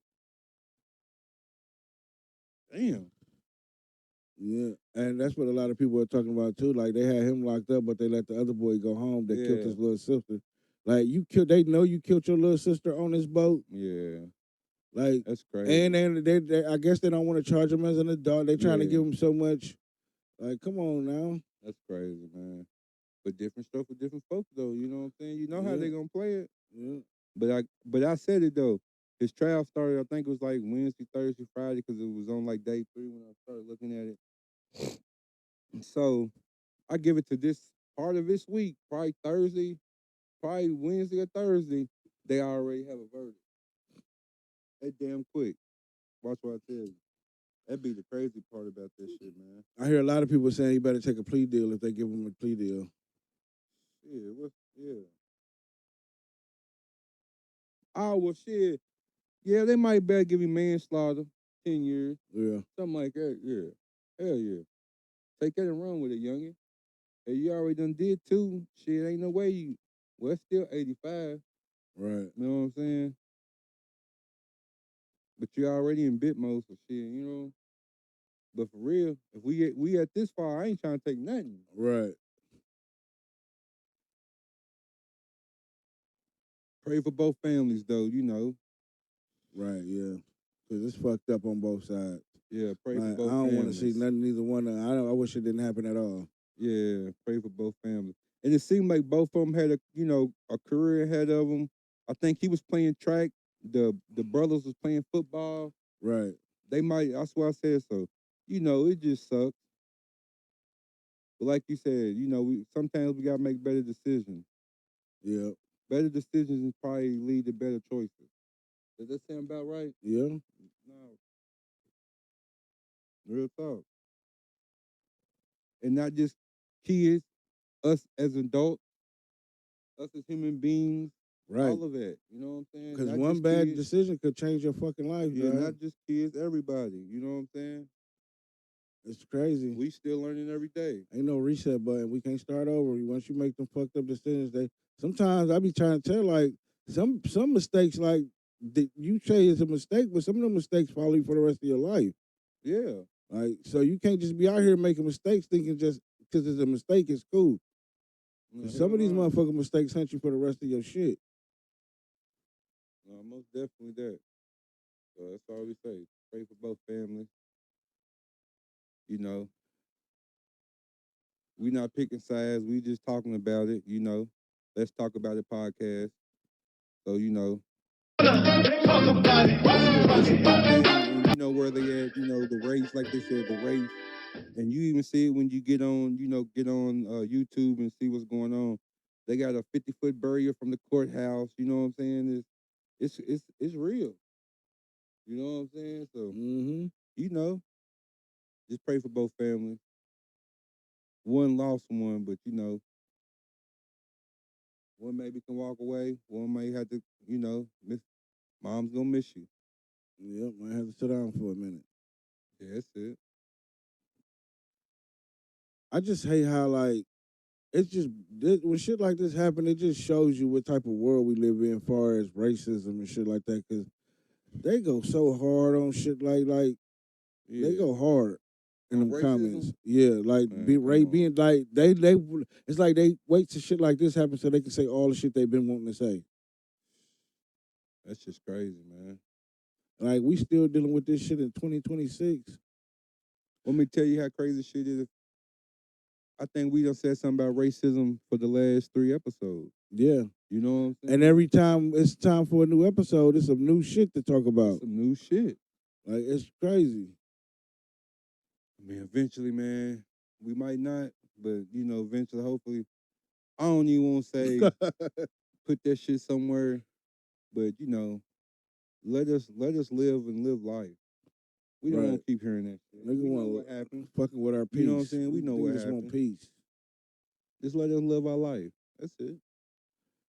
Damn. Yeah, and that's what a lot of people are talking about too. Like they had him locked up, but they let the other boy go home. They killed his little sister. Like they know you killed your little sister on this boat. Yeah, like that's crazy. And they I guess they don't want to charge him as an adult. They trying to give him so much. Like, come on now. That's crazy, man. But different stuff for different folks, though. You know what I'm saying? You know how they gonna play it. Yeah. But I said it though. His trial started, I think it was like Wednesday, Thursday, Friday, because it was on like day 3 when I started looking at it. So I give it to this part of this week, probably Thursday, probably Wednesday or Thursday, they already have a verdict. That damn quick. Watch what I tell you. That'd be the crazy part about this shit, man. I hear a lot of people saying he better take a plea deal if they give him a plea deal. Yeah. Oh, well, shit. Yeah, they might better give him manslaughter, 10 years. Yeah. Something like that, yeah. Hell yeah. Take that and run with it, youngin'. And you already done did 2. Shit, ain't no way you. Well, it's still 85. Right. You know what I'm saying? But you already in bit mode, so shit, you know. But for real, if we at this far, I ain't trying to take nothing. Right. Pray for both families, though. You know. Right. Yeah. Cause it's fucked up on both sides. Yeah. Pray for Like, both I don't want to families. see nothing. Neither one. I wish it didn't happen at all. Yeah. Pray for both families. And it seemed like both of them had a career ahead of them. I think he was playing track. The brothers was playing football. Right. They might. That's why I said so. You know, it just sucks. But like you said, you know, sometimes we gotta make better decisions. Yeah. Better decisions probably lead to better choices. Does that sound about right? Yeah. No. Real talk. And not just kids, us as adults, us as human beings, Right. all of it. You know what I'm saying? Because Not one just bad kids. decision could change your fucking life, Yeah, dog. not just kids, everybody. You know what I'm saying? It's crazy. We still learning every day. Ain't no reset button. We can't start over. Once you make them fucked up decisions, sometimes I be trying to tell, like, some mistakes, like, you say it's a mistake, but some of them mistakes follow you for the rest of your life. Yeah. Like, so you can't just be out here making mistakes thinking just because it's a mistake, it's cool. No, Some of these hell no. motherfucking mistakes hunt you for the rest of your shit. No, most definitely that. So that's all we say. Pray for both families. You know, we not picking sides. We just talking about it. You know, let's talk about it podcast. So you know, and you know where they at. You know the race, like they said, the race, and you even see it when you get on. You know, get on YouTube and see what's going on. They got a 50-foot barrier from the courthouse. You know what I'm saying? It's real. You know what I'm saying? So you know, just pray for both families. One lost one, but you know, one maybe can walk away. One may have to, you know, miss. Mom's gonna miss you. Yep, might have to sit down for a minute. Yeah, that's it. I just hate how, like, it's just when shit like this happen, it just shows you what type of world we live in, as far as racism and shit like that. Because they go so hard on shit like they go hard in them racism? comments. Yeah, like being like they it's like they wait till shit like this happens so they can say all the shit they've been wanting to say. That's just crazy, man. Like, we still dealing with this shit in 2026. Let me tell you how crazy shit is. I think we done said something about racism for the last 3 episodes. Yeah. You know what I'm saying? And every time it's time for a new episode, it's some new shit to talk about. Some new shit. Like, it's crazy. I mean, eventually, man, we might not, but you know, eventually, hopefully, I don't even want to say put that shit somewhere, but you know, let us live and live life. We don't want to keep hearing that shit. Nigga We know want what happened. fucking with our peace. You know what I'm saying? We know what just happened. want peace. Just let us live our life. That's it.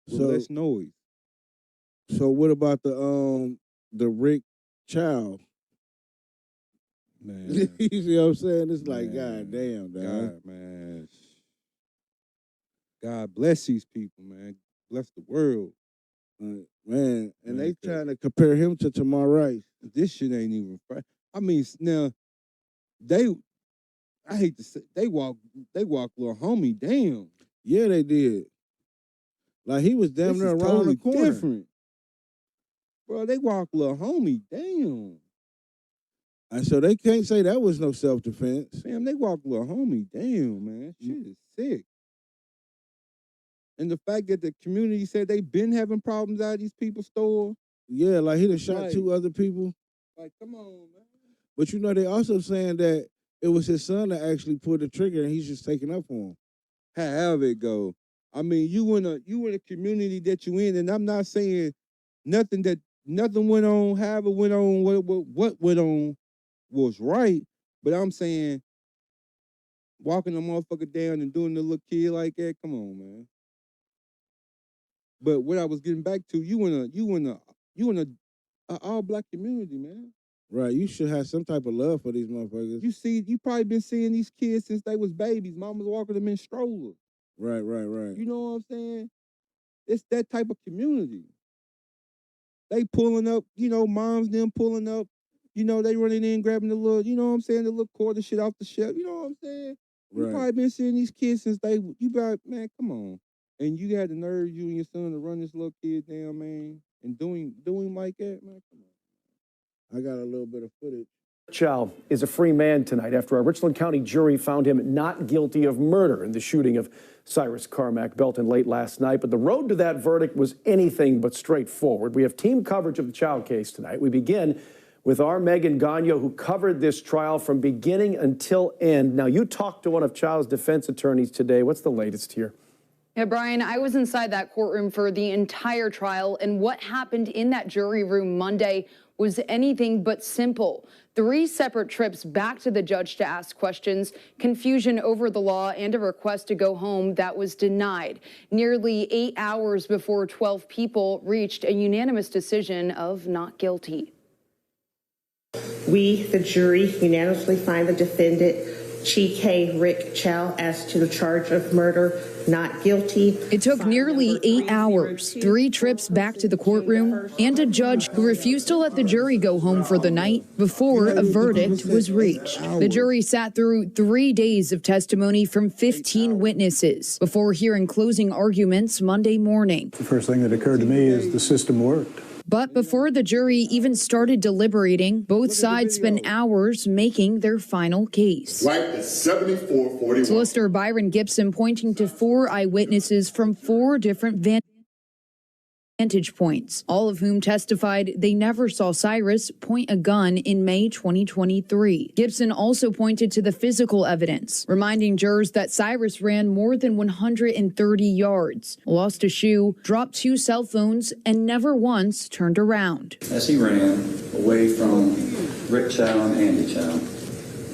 With So less noise. So what about the Rick Chow? Man. You see what I'm saying? It's like, Man. God damn, dog. God, man. God bless these people, man. Bless the world. Man, and they trying to compare him to Tamar Rice. This shit ain't even right. I mean, now, I hate to say, they walk little homie down. Yeah, they did. Like, he was damn near around totally the corner. different. Bro, they walk little homie down. And so they can't say that was no self-defense. Damn, they walk little homie down, man. Shit is sick. And the fact that the community said they been having problems out of these people's store. Yeah, like he done shot 2 other people. Like, come on, man. But you know, they also saying that it was his son that actually pulled the trigger and he's just taking up for him. However it go. I mean, you in a community that you in, and I'm not saying nothing went on, however went on, what went on was right. But I'm saying walking a motherfucker down and doing the little kid like that, come on, man. But what I was getting back to, you in a all black community, man. Right, you should have some type of love for these motherfuckers. You probably been seeing these kids since they was babies. Mama's walking them in strollers. Right. You know what I'm saying? It's that type of community. They pulling up, moms them pulling up, they running in grabbing the little, you know what I'm saying, the little quarter shit off the shelf. You know what I'm saying? You probably been seeing these kids since man, come on. And you got the nerve, you and your son, to run this little kid down, man, and doing like that, man. Come on. I got a little bit of footage. Chow is a free man tonight after a Richland County jury found him not guilty of murder in the shooting of Cyrus Carmack Belton late last night. But the road to that verdict was anything but straightforward. We have team coverage of the Chow case tonight. We begin with our Megan Gagno, who covered this trial from beginning until end. Now, you talked to one of Chow's defense attorneys today. What's the latest here? Yeah, Brian, I was inside that courtroom for the entire trial, and what happened in that jury room Monday was anything but simple. 3 separate trips back to the judge to ask questions, confusion over the law, and a request to go home that was denied. Nearly 8 hours before 12 people reached a unanimous decision of not guilty. We, the jury, unanimously find the defendant, Chike Rick Chow, as to the charge of murder, not guilty. It took nearly 8 hours, 3 trips back to the courtroom, and a judge who refused to let the jury go home for the night before a verdict was reached. The jury sat through 3 days of testimony from 15 witnesses before hearing closing arguments Monday morning. The first thing that occurred to me is the system worked. But before the jury even started deliberating, both sides spent hours making their final case. Right at 74-41. Solicitor Byron Gibson pointing to 4 eyewitnesses from 4 different vantage points, all of whom testified they never saw Cyrus point a gun in May 2023. Gibson also pointed to the physical evidence, reminding jurors that Cyrus ran more than 130 yards, lost a shoe, dropped 2 cell phones, and never once turned around. As he ran away from Rick Chow and Andy Chow,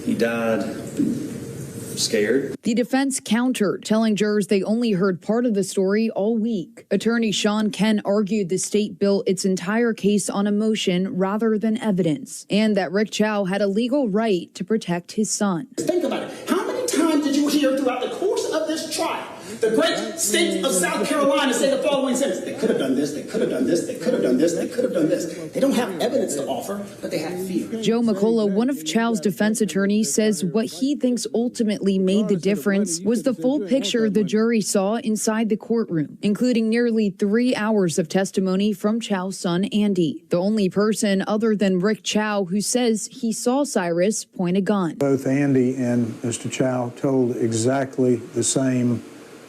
he died scared. The defense countered, telling jurors they only heard part of the story all week. Attorney Sean Ken argued the state built its entire case on emotion rather than evidence, and that Rick Chow had a legal right to protect his son. Think about it. How many times did you hear throughout the course of this trial the great state of South Carolina say the following sentence? They could have done this, they could have done this, they could have done this, they could have done this. They don't have evidence to offer, but they have fear. Joe McCullough, one of Chow's defense attorneys, says what he thinks ultimately made the difference was the full picture the jury saw inside the courtroom, including nearly 3 hours of testimony from Chow's son, Andy, the only person other than Rick Chow who says he saw Cyrus point a gun. Both Andy and Mr. Chow told exactly the same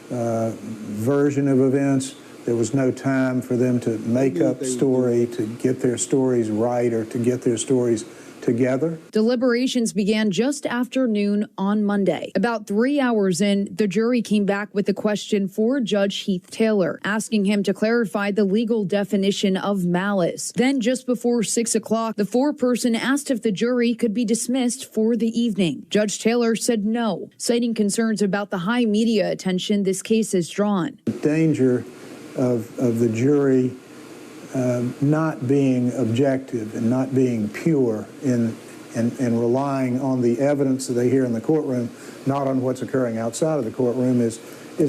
version of events. There was no time for them to make up a story, to get their stories right, or to get their stories together. Deliberations began just after noon on Monday. About 3 hours in, the jury came back with a question for Judge Heath Taylor, asking him to clarify the legal definition of malice. Then, just before 6 o'clock, the foreperson asked if the jury could be dismissed for the evening. Judge Taylor said no, citing concerns about the high media attention this case has drawn. The danger of the jury not being objective and not being pure and relying on the evidence that they hear in the courtroom, not on what's occurring outside of the courtroom, is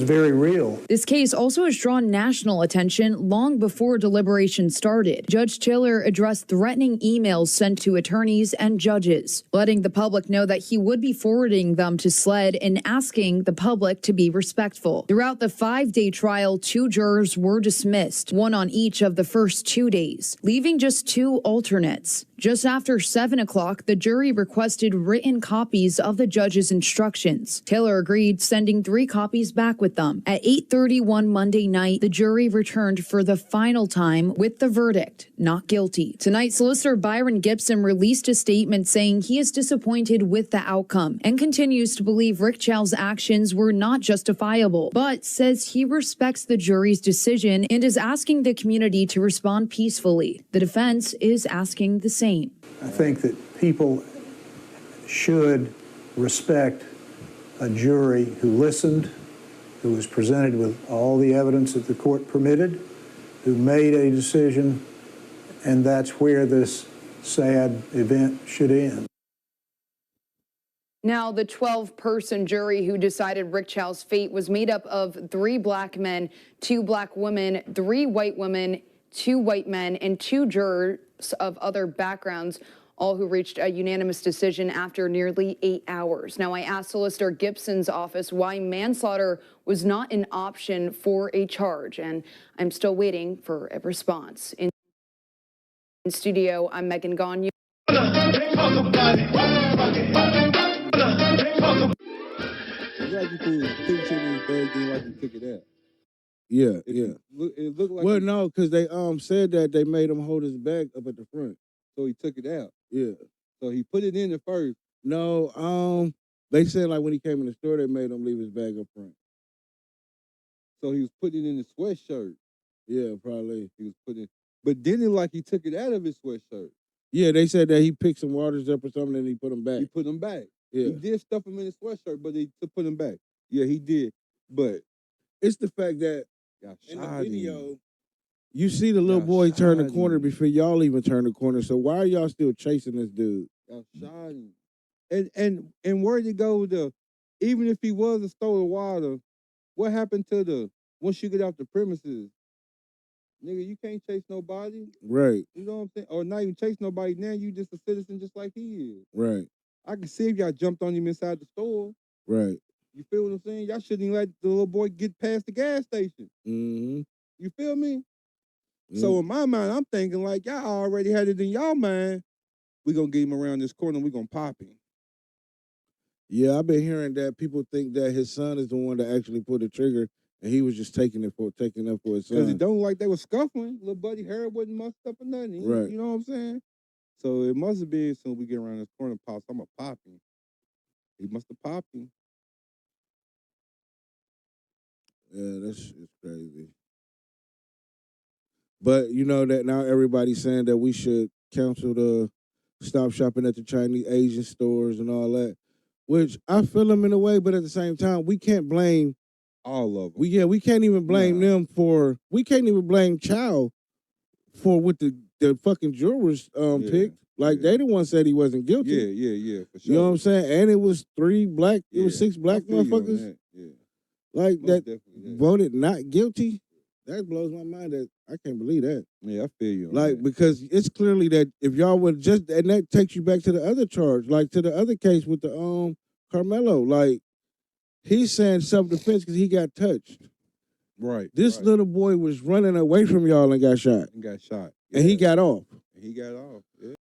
very real. This case also has drawn national attention long before deliberations started. Judge Taylor addressed threatening emails sent to attorneys and judges, letting the public know that he would be forwarding them to SLED and asking the public to be respectful. Throughout the 5-day trial, 2 jurors were dismissed, 1 on each of the first 2 days, leaving just 2 alternates. Just after 7 o'clock, the jury requested written copies of the judge's instructions. Taylor agreed, sending 3 copies back with them. At 8:31 Monday night, the jury returned for the final time with the verdict, not guilty. Tonight, Solicitor Byron Gibson released a statement saying he is disappointed with the outcome and continues to believe Rick Chow's actions were not justifiable, but says he respects the jury's decision and is asking the community to respond peacefully. The defense is asking the same. I think that people should respect a jury who listened, who was presented with all the evidence that the court permitted, who made a decision, and that's where this sad event should end. Now, the 12-person jury who decided Rick Chow's fate was made up of 3 black men, 2 black women, 3 white women, 2 white men, and 2 jurors of other backgrounds, all who reached a unanimous decision after nearly 8 hours. Now, I asked Solicitor Gibson's office why manslaughter was not an option for a charge, and I'm still waiting for a response. In studio, I'm Megan Gagne. Yeah, It looked like Well, no, because they said that they made him hold his bag up at the front. so he took it out. Yeah. So he put it in at first. No, they said like when he came in the store, they made him leave his bag up front. So he was putting it in his sweatshirt. Yeah, probably. He was putting, but then it like he took it out of his sweatshirt. Yeah, they said that he picked some waters up or something and he put them back. He put them back. Yeah. He did stuff him in his sweatshirt, but he to put him back. Yeah, he did. But it's the fact that y'all in the shot video, him. you see the little Y'all boy turn the shot corner him. before y'all even turn the corner. So why are y'all still chasing this dude? Y'all shot him. And where'd it go to? Even if he was a stolen water, what happened to the once you get off the premises? Nigga, you can't chase nobody. Right, You know what I'm saying? Or not even chase nobody. Now you just a citizen just like he is. right, I can see if y'all jumped on him inside the store. right. You feel what I'm saying? Y'all shouldn't even let the little boy get past the gas station. Mm-hmm. You feel me? So in my mind, I'm thinking like y'all already had it in y'all mind. We gonna get him around this corner. We gonna pop him. Yeah, I've been hearing that people think that his son is the one that actually pulled the trigger, and he was just taking up for his Because son. it don't look like they was scuffling. Little buddy hair wasn't mussed up or nothing. Right. You know what I'm saying? So it must have been soon we get around this corner, pops. I'm gonna pop him. He must have popped him. Yeah, that shit's crazy. But you know that now everybody's saying that we should cancel the stop shopping at the Chinese Asian stores and all that, which I feel them in a way, but at the same time, we can't blame all of them. We can't even blame them for. We can't even blame Chow for what the fucking jurors picked. Like they the one said he wasn't guilty. Yeah, for sure. You know what I'm saying? And it was 3 black. It was 6 black I feel you on motherfuckers. that, yeah. Like Most that definitely, voted not guilty. That blows my mind. That I can't believe that. Yeah, I feel you. On Like that. because it's clearly that if y'all would just and that takes you back to the other charge, like to the other case with the Karmelo. Like he's saying self-defense because he got touched. Right. This little boy was running away from y'all and got shot. And got shot. And he got off. He got off. Yeah.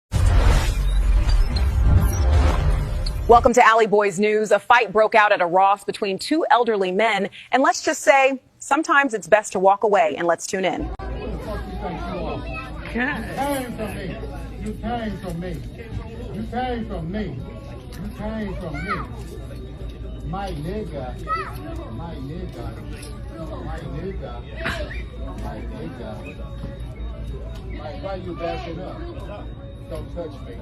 Welcome to alleyboyz News. A fight broke out at a Ross between 2 elderly men. And let's just say, sometimes it's best to walk away, and let's tune in. You came from me. You came from me. You came from me. You came from me. My nigga. My nigga. My nigga. My nigga. Mike, why you backing up? Don't touch me.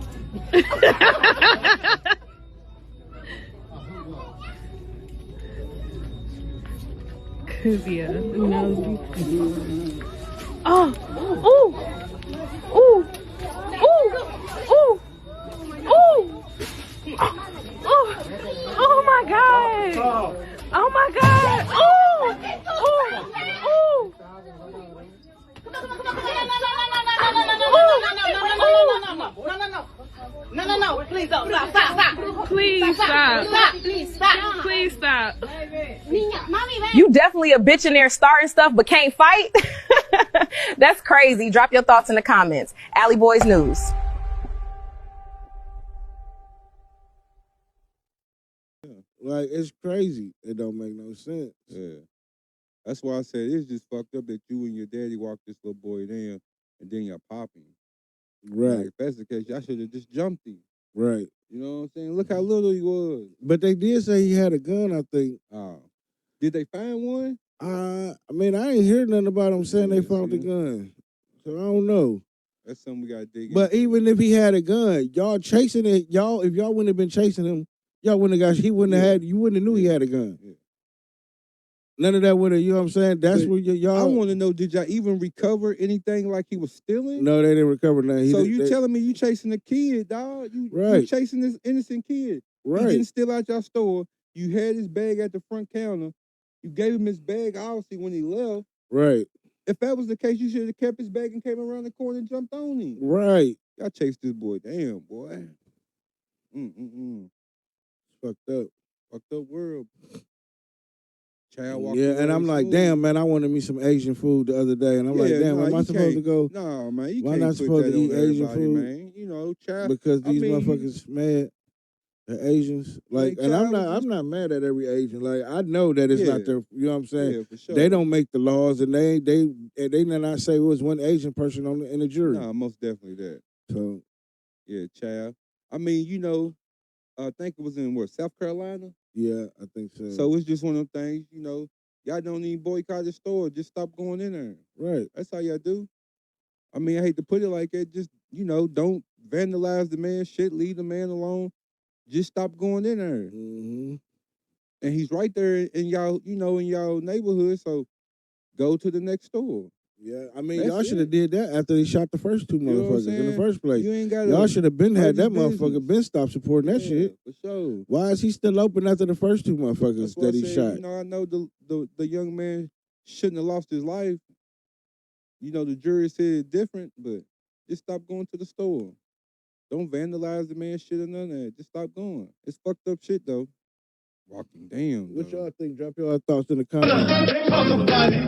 Cause yeah, who knows? Oh, ooh, ooh, ooh, ooh, ooh, oh my God, oh my God, ooh, ooh, ooh. No, please don't. Stop. Please stop. Please stop. Please stop. You definitely a bitch in there starting stuff, but can't fight? That's crazy. Drop your thoughts in the comments. alleyboyz News. Like it's crazy. It don't make no sense. Yeah. That's why I said it's just fucked up that you and your daddy walked this little boy down and then y'all pop him. Right. Like, if that's the case, y'all should have just jumped him. Right. You know what I'm saying? Look how little he was. But they did say he had a gun, I think. Did they find one? I mean, I ain't heard nothing about them saying they found the gun. So I don't know. That's something we gotta dig But into. even if he had a gun, y'all chasing it, if y'all wouldn't have been chasing him, y'all wouldn't have got, he wouldn't have had, you wouldn't have knew he had a gun. None of that with it, you know what I'm saying? That's But where y'all... I want to know, did y'all even recover anything like he was stealing? No, they didn't recover nothing. So you telling me you chasing a kid, dog? You chasing this innocent kid. Right. He didn't steal out your store. You had his bag at the front counter. You gave him his bag, obviously, when he left. Right. If that was the case, you should have kept his bag and came around the corner and jumped on him. Right. Y'all chased this boy. Damn, boy. Fucked up. Fucked up world. Child Yeah, and I'm like, damn, man, I wanted me some Asian food the other day. And I'm like, damn, am I supposed to go? No, man, you why can't not put supposed that to eat on Asian everybody, food? man. You know, child. Because these motherfuckers mad at Asians. Like, Like, and I'm child, not mad at every Asian. Like, I know that it's not their, you know what I'm saying? Yeah, for sure. They don't make the laws, and they did not say it was one Asian person in the jury. No, most definitely that. So, yeah, child. I mean, you know, I think it was in South Carolina? Yeah, I think so. So it's just one of them things, you know, y'all don't even boycott the store. Just stop going in there. Right. That's how y'all do. I mean, I hate to put it like that. Just, you know, don't vandalize the man's shit. Leave the man alone. Just stop going in there. Mm-hmm. And he's right there in y'all, you know, in y'all neighborhood. So go to the next store. Yeah, I mean, y'all should have did that after they shot the first two motherfuckers in the first place. You ain't gotta y'all should have been had that business. motherfucker been stopped supporting that shit. For sure. Why is he still open after the first two motherfuckers that he shot? You know, I know the young man shouldn't have lost his life. You know, the jury said it different, but just stop going to the store. Don't vandalize the man's shit or none of that. Just stop going. It's fucked up shit, though. Walking down. What y'all think? Drop your thoughts in the comments. Let's talk about it.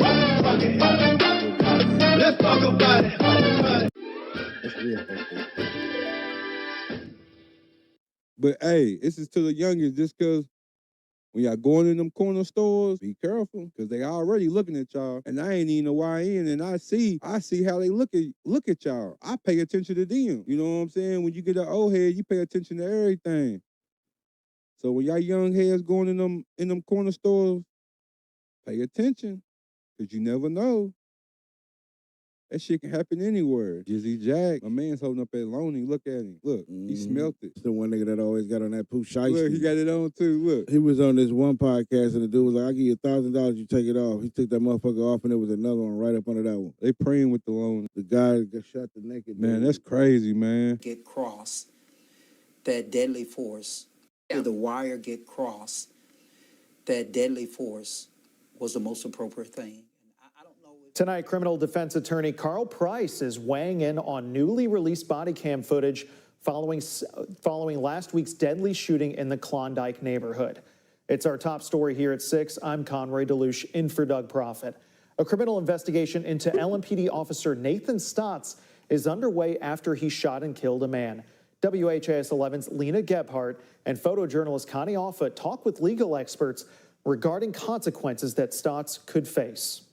Let's talk about it. That's real fucked up. But hey, this is to the youngest, just because when y'all going in them corner stores, be careful, because they already looking at y'all. And I ain't even a YN, and I see how they look at y'all. I pay attention to them. You know what I'm saying? When you get an old head, you pay attention to everything. So when y'all young heads going in them corner stores, pay attention, because you never know. That shit can happen anywhere. Jizzy Jack, my man's holding up that Loney. Look at him. Look, he smelt it. It's the one nigga that always got on that pooch shiesty. Look, he got it on too. Look. He was on this one podcast, and the dude was like, I'll give you $1,000, you take it off. He took that motherfucker off, and there was another one right up under that one. They praying with the Loney. The guy got shot the naked Man, dude. that's crazy, man. Get crossed, that deadly force, the wire get crossed, that deadly force was the most appropriate thing. Tonight, criminal defense attorney Carl Price is weighing in on newly released body cam footage following last week's deadly shooting in the Klondike neighborhood. It's our top story here at 6. I'm Conroy DeLuche, in for Doug Profit. A criminal investigation into LMPD officer Nathan Stotts is underway after he shot and killed a man. WHAS 11's Lena Gebhardt and photojournalist Connie Offutt talk with legal experts regarding consequences that Stotts could face.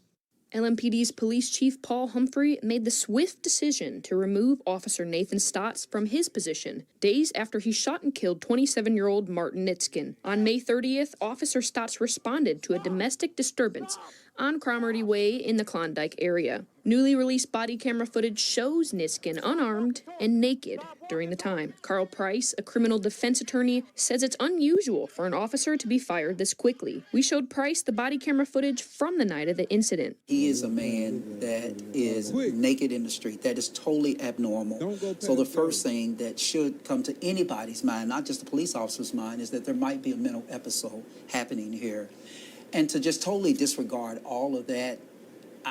LMPD's police chief Paul Humphrey made the swift decision to remove Officer Nathan Stotts from his position days after he shot and killed 27-year-old Martin Nitskin. On May 30th, Officer Stotts responded to a domestic disturbance on Cromarty Way in the Klondike area. Newly released body camera footage shows Nitskin unarmed and naked during the time. Carl Price, a criminal defense attorney, says it's unusual for an officer to be fired this quickly. We showed Price the body camera footage from the night of the incident. He is a man that is naked in the street. That is totally abnormal. So the first thing that should come to anybody's mind, not just the police officer's mind, is that there might be a mental episode happening here. And to just totally disregard all of that,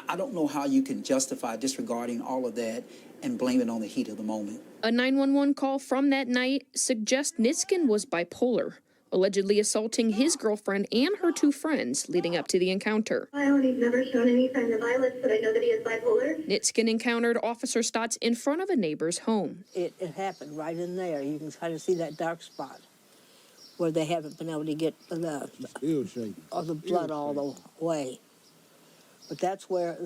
I don't know how you can justify disregarding all of that and blame it on the heat of the moment. A 911 call from that night suggests Nitskin was bipolar, allegedly assaulting his girlfriend and her two friends leading up to the encounter. He's never shown any signs of violence, but I know that he is bipolar. Nitskin encountered Officer Stotts in front of a neighbor's home. It happened right in there. You can kind of see that dark spot where they haven't been able to get the blood all the way. But that's where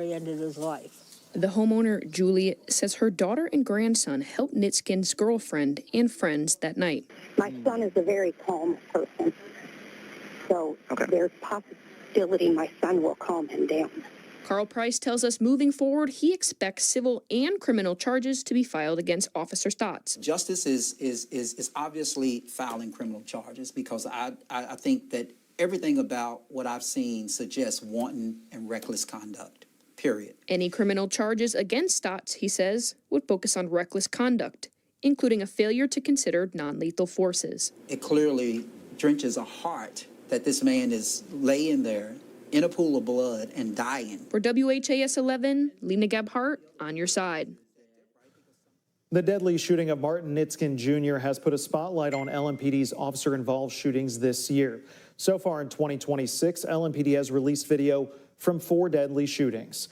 he ended his life. The homeowner, Julie, says her daughter and grandson helped Nitskin's girlfriend and friends that night. My son is a very calm person, so there's possibility my son will calm him down. Carl Price tells us moving forward, he expects civil and criminal charges to be filed against Officer Stotts. Justice is obviously filing criminal charges because I think that Everything about what I've seen suggests wanton and reckless conduct, period. Any criminal charges against Stotts, he says, would focus on reckless conduct, including a failure to consider non-lethal forces. It clearly drenches a heart that this man is laying there in a pool of blood and dying. For WHAS 11, Lena Gebhardt, on your side. The deadly shooting of Martin Nitskin Jr. has put a spotlight on LMPD's officer-involved shootings this year. So far in 2026, LMPD has released video from 4 deadly shootings.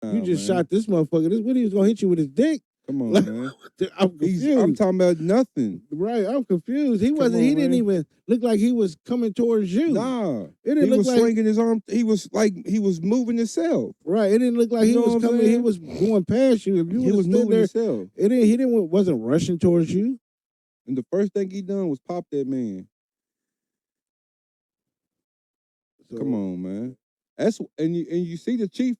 You just shot this motherfucker. This what he was gonna hit you with his dick. Come on, Like, man. I'm confused. I'm talking about nothing. Right, I'm confused. He Come wasn't. on, He didn't man. even look like he was coming towards you. Nah, it didn't he look was like swinging his arm. He was like he was moving himself. right. It didn't look like You he know was what I'm coming. He saying? was going past you. If you He was stood moving there, himself. it didn't. He didn't. Wasn't rushing towards you. And the first thing he done was pop that man. So, Come on, man. That's and you see the chief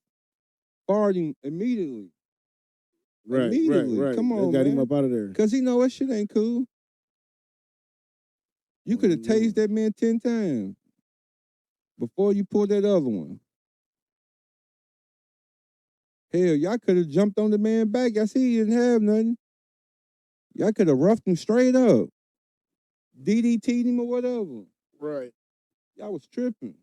farting immediately. Right, Immediately. right. Come on, They got man. him up out of there. Cause he know that shit ain't cool. You could have tased that man 10 times before you pulled that other one. Hell, y'all could have jumped on the man back. I see he didn't have nothing. Y'all could have roughed him straight up. DDT'd him or whatever. Right. Y'all was tripping.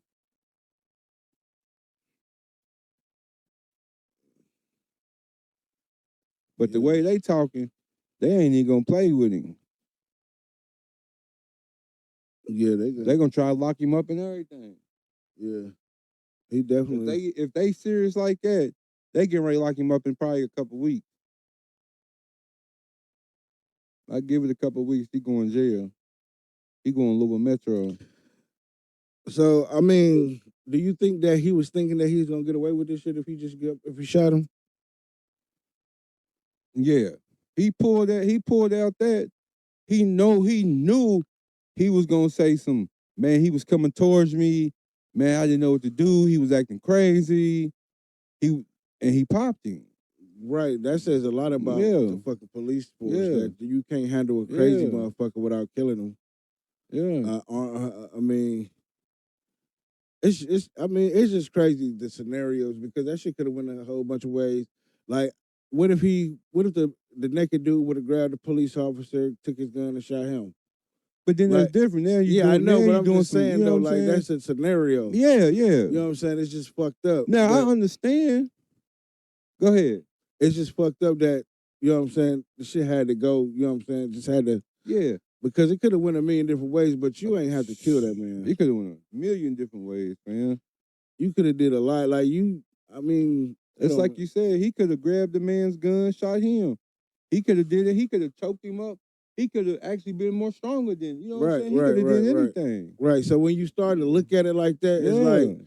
But the way they talking, they ain't even gonna play with him. Yeah, They gonna try to lock him up and everything. Yeah, he definitely. If they serious like that, they getting ready to lock him up in probably a couple weeks. I give it a couple weeks, he going to jail. He going Louisville Metro. So I mean, do you think that he was thinking that he was gonna get away with this shit if he shot him? Yeah, he pulled out that. He knew he was gonna say some, man, he was coming towards me. Man, I didn't know what to do. He was acting crazy. He popped him. Right, that says a lot about the fucking police force. Yeah. That you can't handle a crazy Yeah. motherfucker without killing him. Yeah. I mean, it's just crazy the scenarios because that shit could have went in a whole bunch of ways. Like, what if the naked dude would have grabbed the police officer, took his gun, and shot him? But then that's different. Now I know, but I'm doing just saying you know though, what I'm like saying? that's a scenario. Yeah. You know what I'm saying? It's just fucked up. Now I But understand. Go ahead. it's just fucked up that, you know what I'm saying, the shit had to go, you know what I'm saying, just had to, Yeah. because it could have went a million different ways, but you ain't have to kill that man. It could have went a million different ways, man. You could have did a lot. Like I mean. It's like you said, he could have grabbed the man's gun, shot him. He could have did it. He could have choked him up. He could have actually been more stronger than, you know what I'm saying? He could have did anything. Right. So when you start to look at it like that, it's like,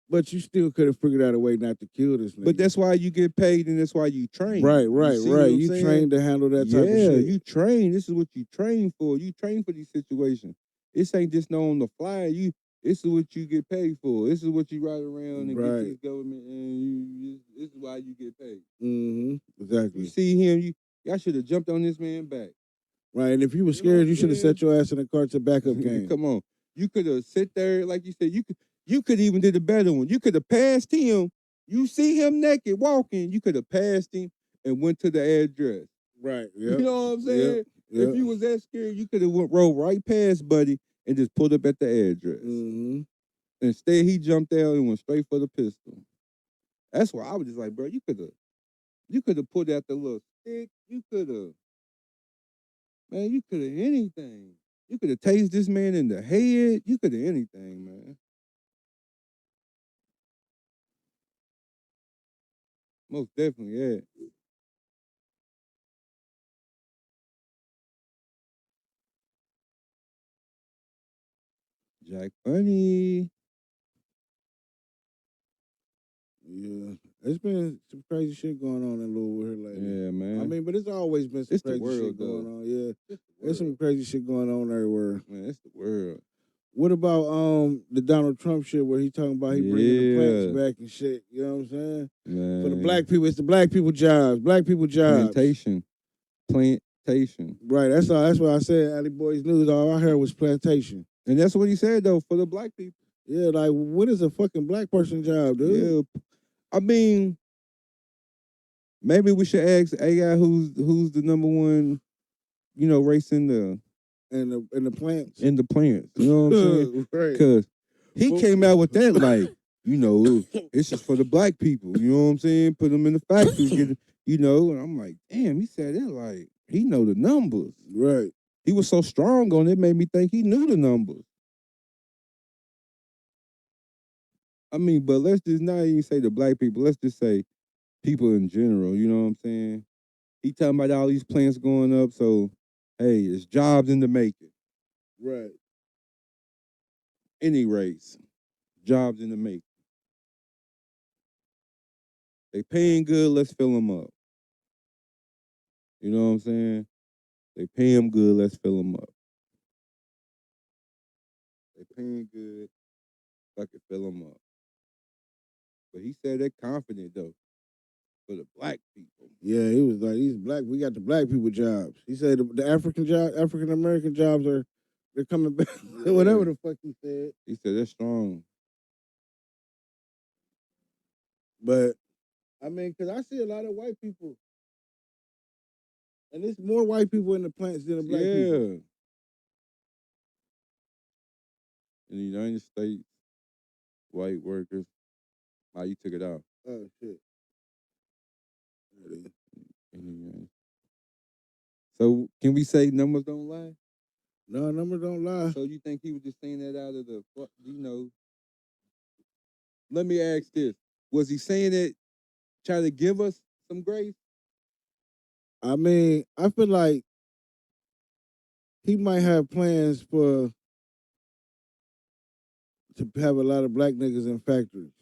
but you still could have figured out a way not to kill this nigga. But that's why you get paid and that's why you train. Right. You see what I'm You saying? trained to handle that type of Yeah, shit. you train. This is what you train for. You train for these situations. This ain't just no on the fly. This is what you get paid for. This is what you ride around and get Right. this government, and this is why you get paid. Mm-hmm. Exactly. You see him, y'all should have jumped on this man back. Right. And if you were scared, you should have set your ass in the car to backup game. Come on. You could have sit there, like you said, you could even did a better one. You could have passed him. You see him naked walking, you could have passed him and went to the address. Right. You know what I'm saying? Yep. If you was that scared, you could have rolled right past Buddy and just pulled up at the address. Mm-hmm. Instead, he jumped out and went straight for the pistol. That's why I was just like, bro, you could have pulled out the little stick. You could have anything. You could have tased this man in the head. You could have anything, man. Most definitely, yeah. Jack Funny. Yeah. There's been some crazy shit going on in Louisville here lately. Yeah, man. I mean, but it's always been some It's the crazy world, shit going though. on. Yeah. There's some crazy shit going on everywhere. Man, it's the world. What about the Donald Trump shit where he talking about he bringing the plants back and shit? You know what I'm saying? Man. For the black people, it's the black people jobs. Black people jobs. Plantation. Right. That's all. That's what I said. alleyboyz News. All I heard was plantation. And that's what he said though, for the black people. Yeah, like what is a fucking black person job, dude? Yeah. I mean, maybe we should ask a guy who's the number one, race in the plants. In the plants. You know what I'm saying? Right. Because he came out with that like, it's just for the black people. You know what I'm saying? Put them in the factories, and I'm like, damn, he said it like he know the numbers. Right. He was so strong on it, made me think he knew the numbers. I mean, but let's just not even say the black people. Let's just say people in general. You know what I'm saying? He talking about all these plants going up, so hey, it's jobs in the making. Right. Any race, jobs in the making. They paying good, let's fill them up. You know what I'm saying? They pay them good, let's fill them up. They paying good, fucking fill them up. But he said they're confident though, for the black people. Yeah, he was like, "These black, we got the black people jobs." He said the African American jobs they're coming back. Whatever the fuck he said. He said they're strong. But I mean, because I see a lot of white people, and there's more white people in the plants than the black people. In the United States, white workers. How you took it out? Oh shit. So can we say numbers don't lie? No, numbers don't lie. So you think he was just saying that out of the, Let me ask this. Was he saying it, trying to give us some grace? I mean, I feel like he might have plans to have a lot of black niggas in factories.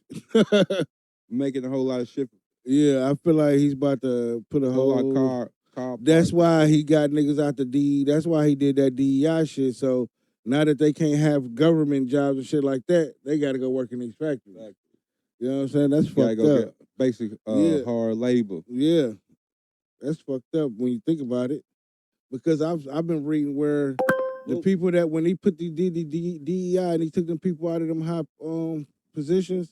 Making a whole lot of shit. Yeah, I feel like he's about to put a whole lot of car That's why he got niggas out the D. That's why he did that DEI shit. So now that they can't have government jobs and shit like that, they got to go work in these factories. Exactly. You know what I'm saying? That's fucked go up. get basic hard labor. Yeah, that's fucked up when you think about it. Because I've been reading where the people that when he put the DEI and he took them people out of them high positions,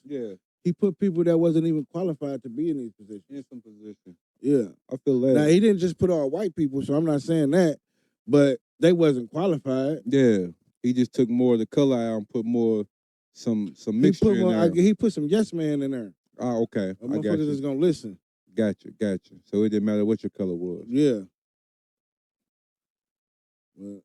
he put people that wasn't even qualified to be in these positions. In some positions. Yeah. I feel that. Now, he didn't just put all white people, so I'm not saying that, but they wasn't qualified. Yeah. He just took more of the color out and put more, some mixture in there. He put some yes man in there. Oh, okay. I got Motherfuckers you. is going to listen. Gotcha. So it didn't matter what your color was. Yeah. But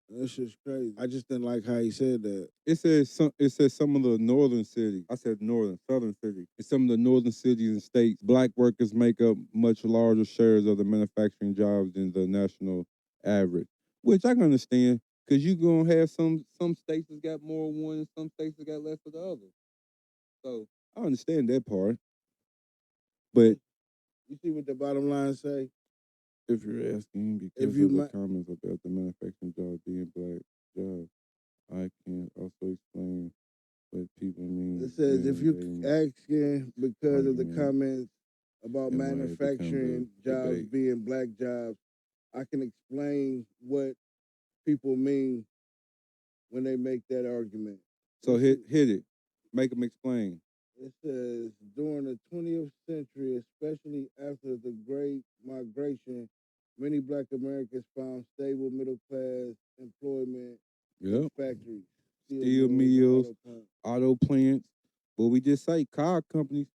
that's just crazy. I just didn't like how he said that. It says some of the northern cities. I said southern cities. In some of the northern cities and states, black workers make up much larger shares of the manufacturing jobs than the national average. Which I can understand, because you're gonna have some states that got more of one and some states that got less of the other. So I understand that part. But you see what the bottom line say? If you're asking because of the comments about the manufacturing job being black jobs, I can also explain what people mean. It says if you're asking because of the comments about manufacturing jobs being black jobs, I can explain what people mean when they make that argument. So hit it. Make them explain. It says, during the 20th century, especially after the Great Migration, many black Americans found stable middle-class employment in factories. Steel mills, auto plants. But we just say car companies.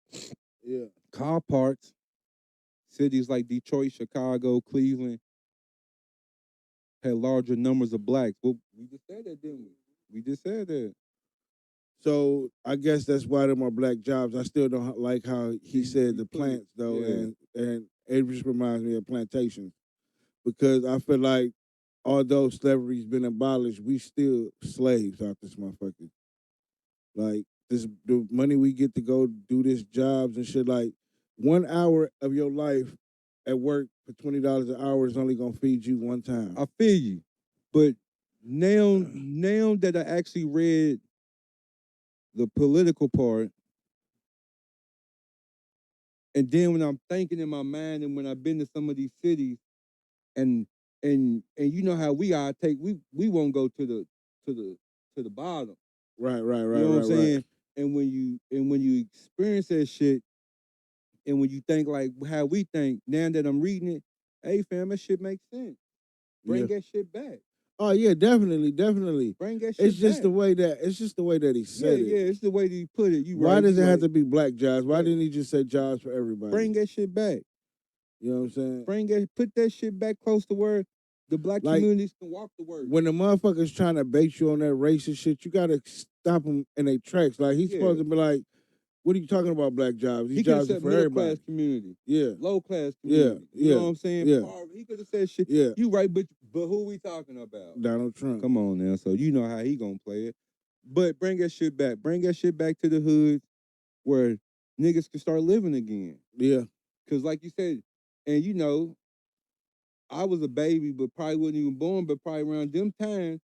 Yeah. Car parts. Cities like Detroit, Chicago, Cleveland had larger numbers of blacks. Well, we just said that, didn't we? We just said that. So I guess that's why them are black jobs. I still don't like how he said the plants though, and it just reminds me of plantations, because I feel like although slavery's been abolished, we still slaves out this motherfucker. Like the money we get to go do this jobs and shit. Like 1 hour of your life at work for $20 an hour is only gonna feed you one time. I feel you, but now that I actually read the political part, and then when I'm thinking in my mind, and when I've been to some of these cities, and you know how we are, we won't go to to the bottom. Right. You know what I'm saying? And when you experience that shit, and when you think like how we think, now that I'm reading it, hey fam, that shit makes sense. Bring that shit back. Oh yeah, definitely. Bring that shit It's just back. the way that he said it. Yeah, it's the way that he put it. Why does it have to be black jobs? Why didn't he just say jobs for everybody? Bring that shit back. You know what I'm saying? Put that shit back close to where the black communities can walk to work. When the motherfuckers trying to bait you on that racist shit, you gotta stop them in their tracks. Like he's supposed to be like, "What are you talking about, black jobs? These He could have jobs are said for middle everybody." class community. Yeah. Low class community. You know what I'm saying? Yeah. He could have said shit. Yeah. You right, but who we talking about? Donald Trump. Come on now. So you know how he gonna play it. But bring that shit back. Bring that shit back to the hood where niggas can start living again. Yeah. Cause like you said, and you know, I was a baby, but probably wasn't even born, but probably around them times,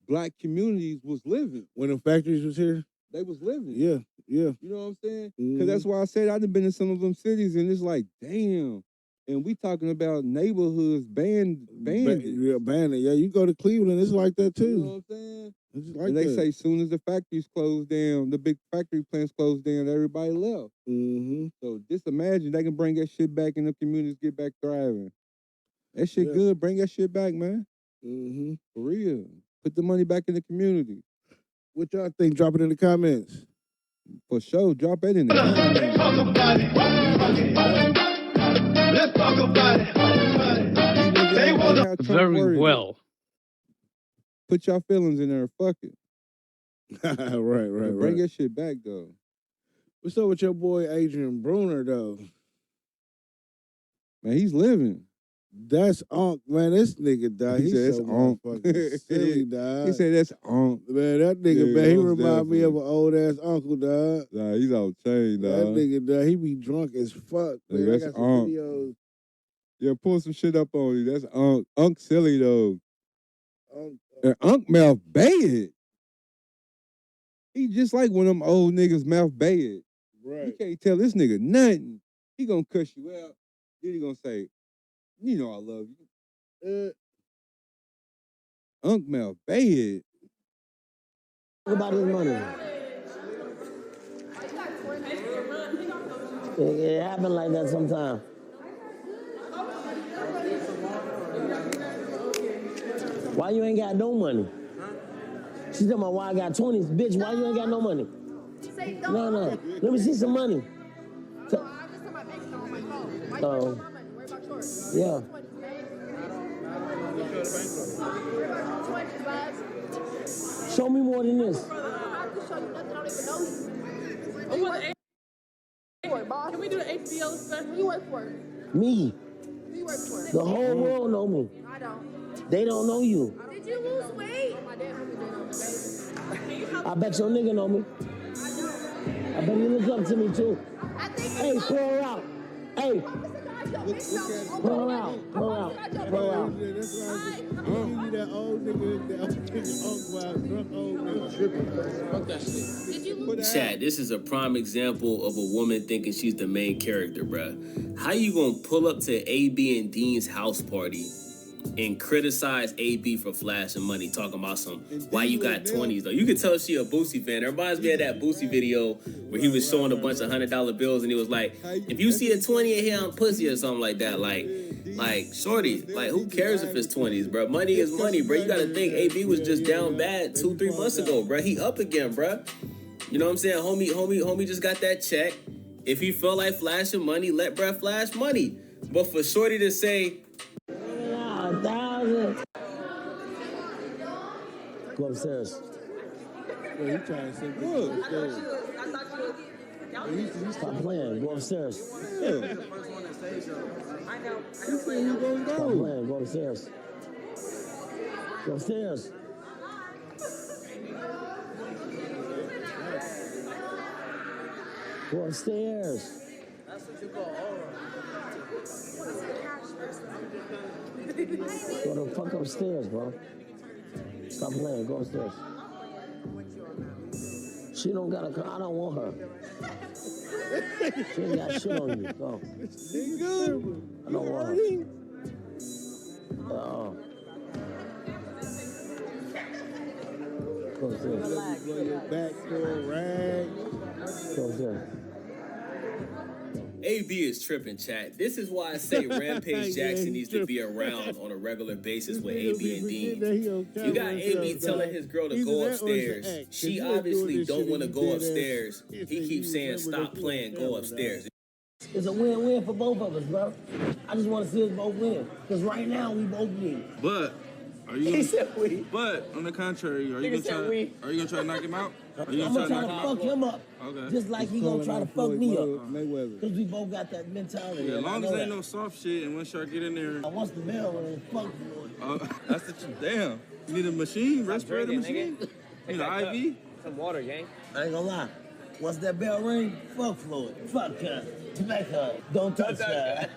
black communities was living. When the factories was here? They was living. Yeah. You know what I'm saying? Because that's why I said I've been in some of them cities, and it's like, damn. And we talking about neighborhoods banded. Yeah, you go to Cleveland, it's like that too. You know what I'm saying? It's like and they that. say as soon as the factories closed down, the big factory plants closed down, everybody left. Mm-hmm. So just imagine they can bring that shit back and the communities get back thriving. That shit good. Bring that shit back, man. Mm-hmm. For real. Put the money back in the community. What y'all think? Drop it in the comments. For sure. Drop it in the comments. Let's talk about it. Let's talk about it. They want to Very well. Put your feelings in there. Fuck it. right. Bring that shit back, though. What's up with your boy Adrien Broner, though? Man, he's living. That's Unc, man. This nigga, dog. He He's said so that's Unc. motherfucking silly, dog. He said that's Unc. Man, that nigga, Yeah, man, he most remind me of an old ass uncle, dog. Nah, he's out chain, dog. That nigga, dog, he be drunk as fuck. Man. That's I got some Unc. videos. Yeah, pull some shit up on you. That's Unc. Unc silly, though. Unc, And Unc mouth bad. He just like one of them old niggas mouth bad. Right. You can't tell this nigga nothing. He gonna cuss you out. Then he gonna say, you know I love you. Unc mouth bad. Talk about his money. It happen like that sometimes. Why you ain't got no money? She talking about why I got 20s. Bitch, why you ain't got no money? No. Let me see some money. Oh. Yeah. Show me more than this. Can we do the HBO stuff? Who you work for? Me. Who you work for? The whole world know me. I don't. They don't know you. Did you lose weight? My dad I bet your nigga know me. I bet he look up to me too. Hey, pull her out. Hey. Pull her out. Pull her out. Pull her out. That old nigga Unc, drunk old nigga. Fuck that shit. Chad, this is a prime example of a woman thinking she's the main character, bruh. How you gonna pull up to AB and Dean's house party and criticize AB for flashing money, talking about some, why you got 20s, though? You can tell she a Boosie fan. It reminds me of that Boosie video where he was showing a bunch of $100 bills and he was like, if you see a 20 in here, I'm pussy or something like that. Like, shorty, like, who cares if it's 20s, bro? Money is money, bro. You gotta think AB was just down bad 2-3 months ago, bro. He up again, bro. You know what I'm saying? Homie just got that check. If he felt like flashing money, let bruh flash money. But for shorty to say, Go upstairs. Well, he trying to say go upstairs. Stop playing. Go upstairs. Yeah. He said he gonna Stop go. playing. Go upstairs. Go upstairs. Go upstairs. That's what you call Go the fuck upstairs, bro. Stop playing. Go upstairs. She don't got a. I don't want her. She ain't got shit on you. Go. I don't want her. Let me blow your back for a rag. AB is tripping, chat. This is why I say Rampage Jackson needs to be around on a regular basis with AB and Dean. You got AB telling his girl to go upstairs. She obviously don't want to go upstairs. He keeps saying, stop playing, go upstairs. It's a win-win for both of us, bro. I just want to see us both win. Because right now, we both win. But, are you He said we. But, on the contrary, are you gonna try to knock him out? I'm gonna try to fuck him up. Okay. Just like he gonna try to fuck me up. Mayweather. Because we both got that mentality. Yeah, as long as ain't no soft shit and once y'all get in there. Once the bell rings, fuck you. That's the damn. You need a machine, respirator machine? You need an IV? Some water, gang. I ain't gonna lie. Once that bell ring, fuck Floyd. Fuck her. Smack her. Don't touch her.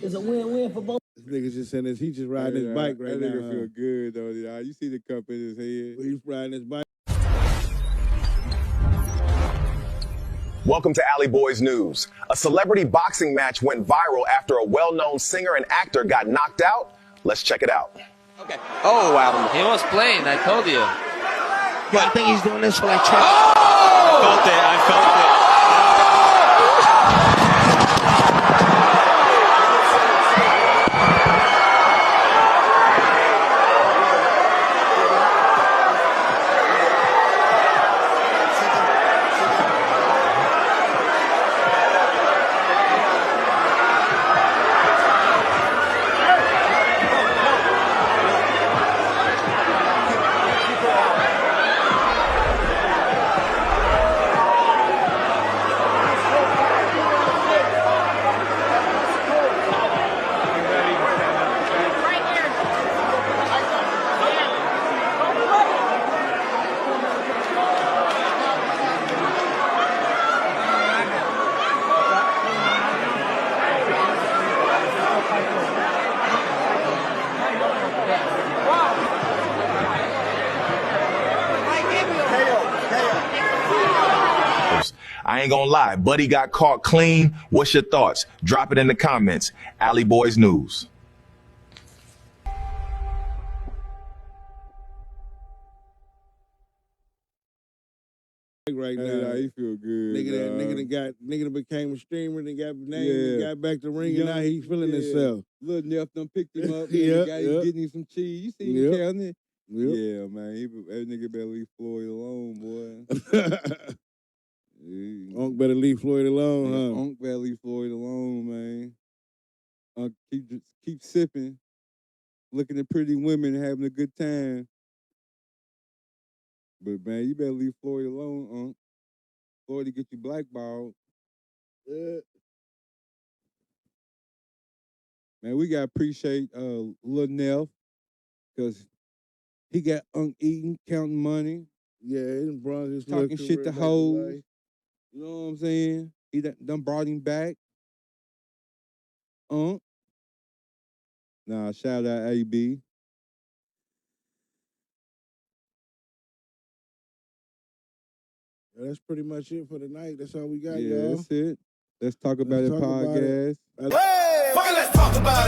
It's a win-win for both. This nigga just saying this. He just riding his bike right now. That nigga feel good though. You see the cup in his head. He's riding his bike. Welcome to alleyboyz News. A celebrity boxing match went viral after a well-known singer and actor got knocked out. Let's check it out. Okay. Oh, wow. He was playing, I told you. Yo, I think he's doing this for like trash. I felt it. I ain't gonna lie, Buddy got caught clean. What's your thoughts? Drop it in the comments. alleyboyz News. Right now, he feel good. Nigga that became a streamer, and got named, and got back to ring, and now he feeling himself. Little Neff done picked him up. Getting him some cheese. You see him counting it? Yeah, man. That nigga better leave Floyd alone, boy. Unc better leave Floyd alone, huh? Unc better leave Floyd alone, man. Unc keep sipping, looking at pretty women, and having a good time. But man, you better leave Floyd alone, Unc. Floyd to get you blackballed. Man, we gotta appreciate Lil Neff, because he got Unc eating, counting money. Yeah, and brought his talking shit to hoes. You know what I'm saying? He done brought him back. Nah, shout out AB. That's pretty much it for tonight. That's all we got, Yeah, y'all. that's it. Let's talk about it podcast. Let's talk about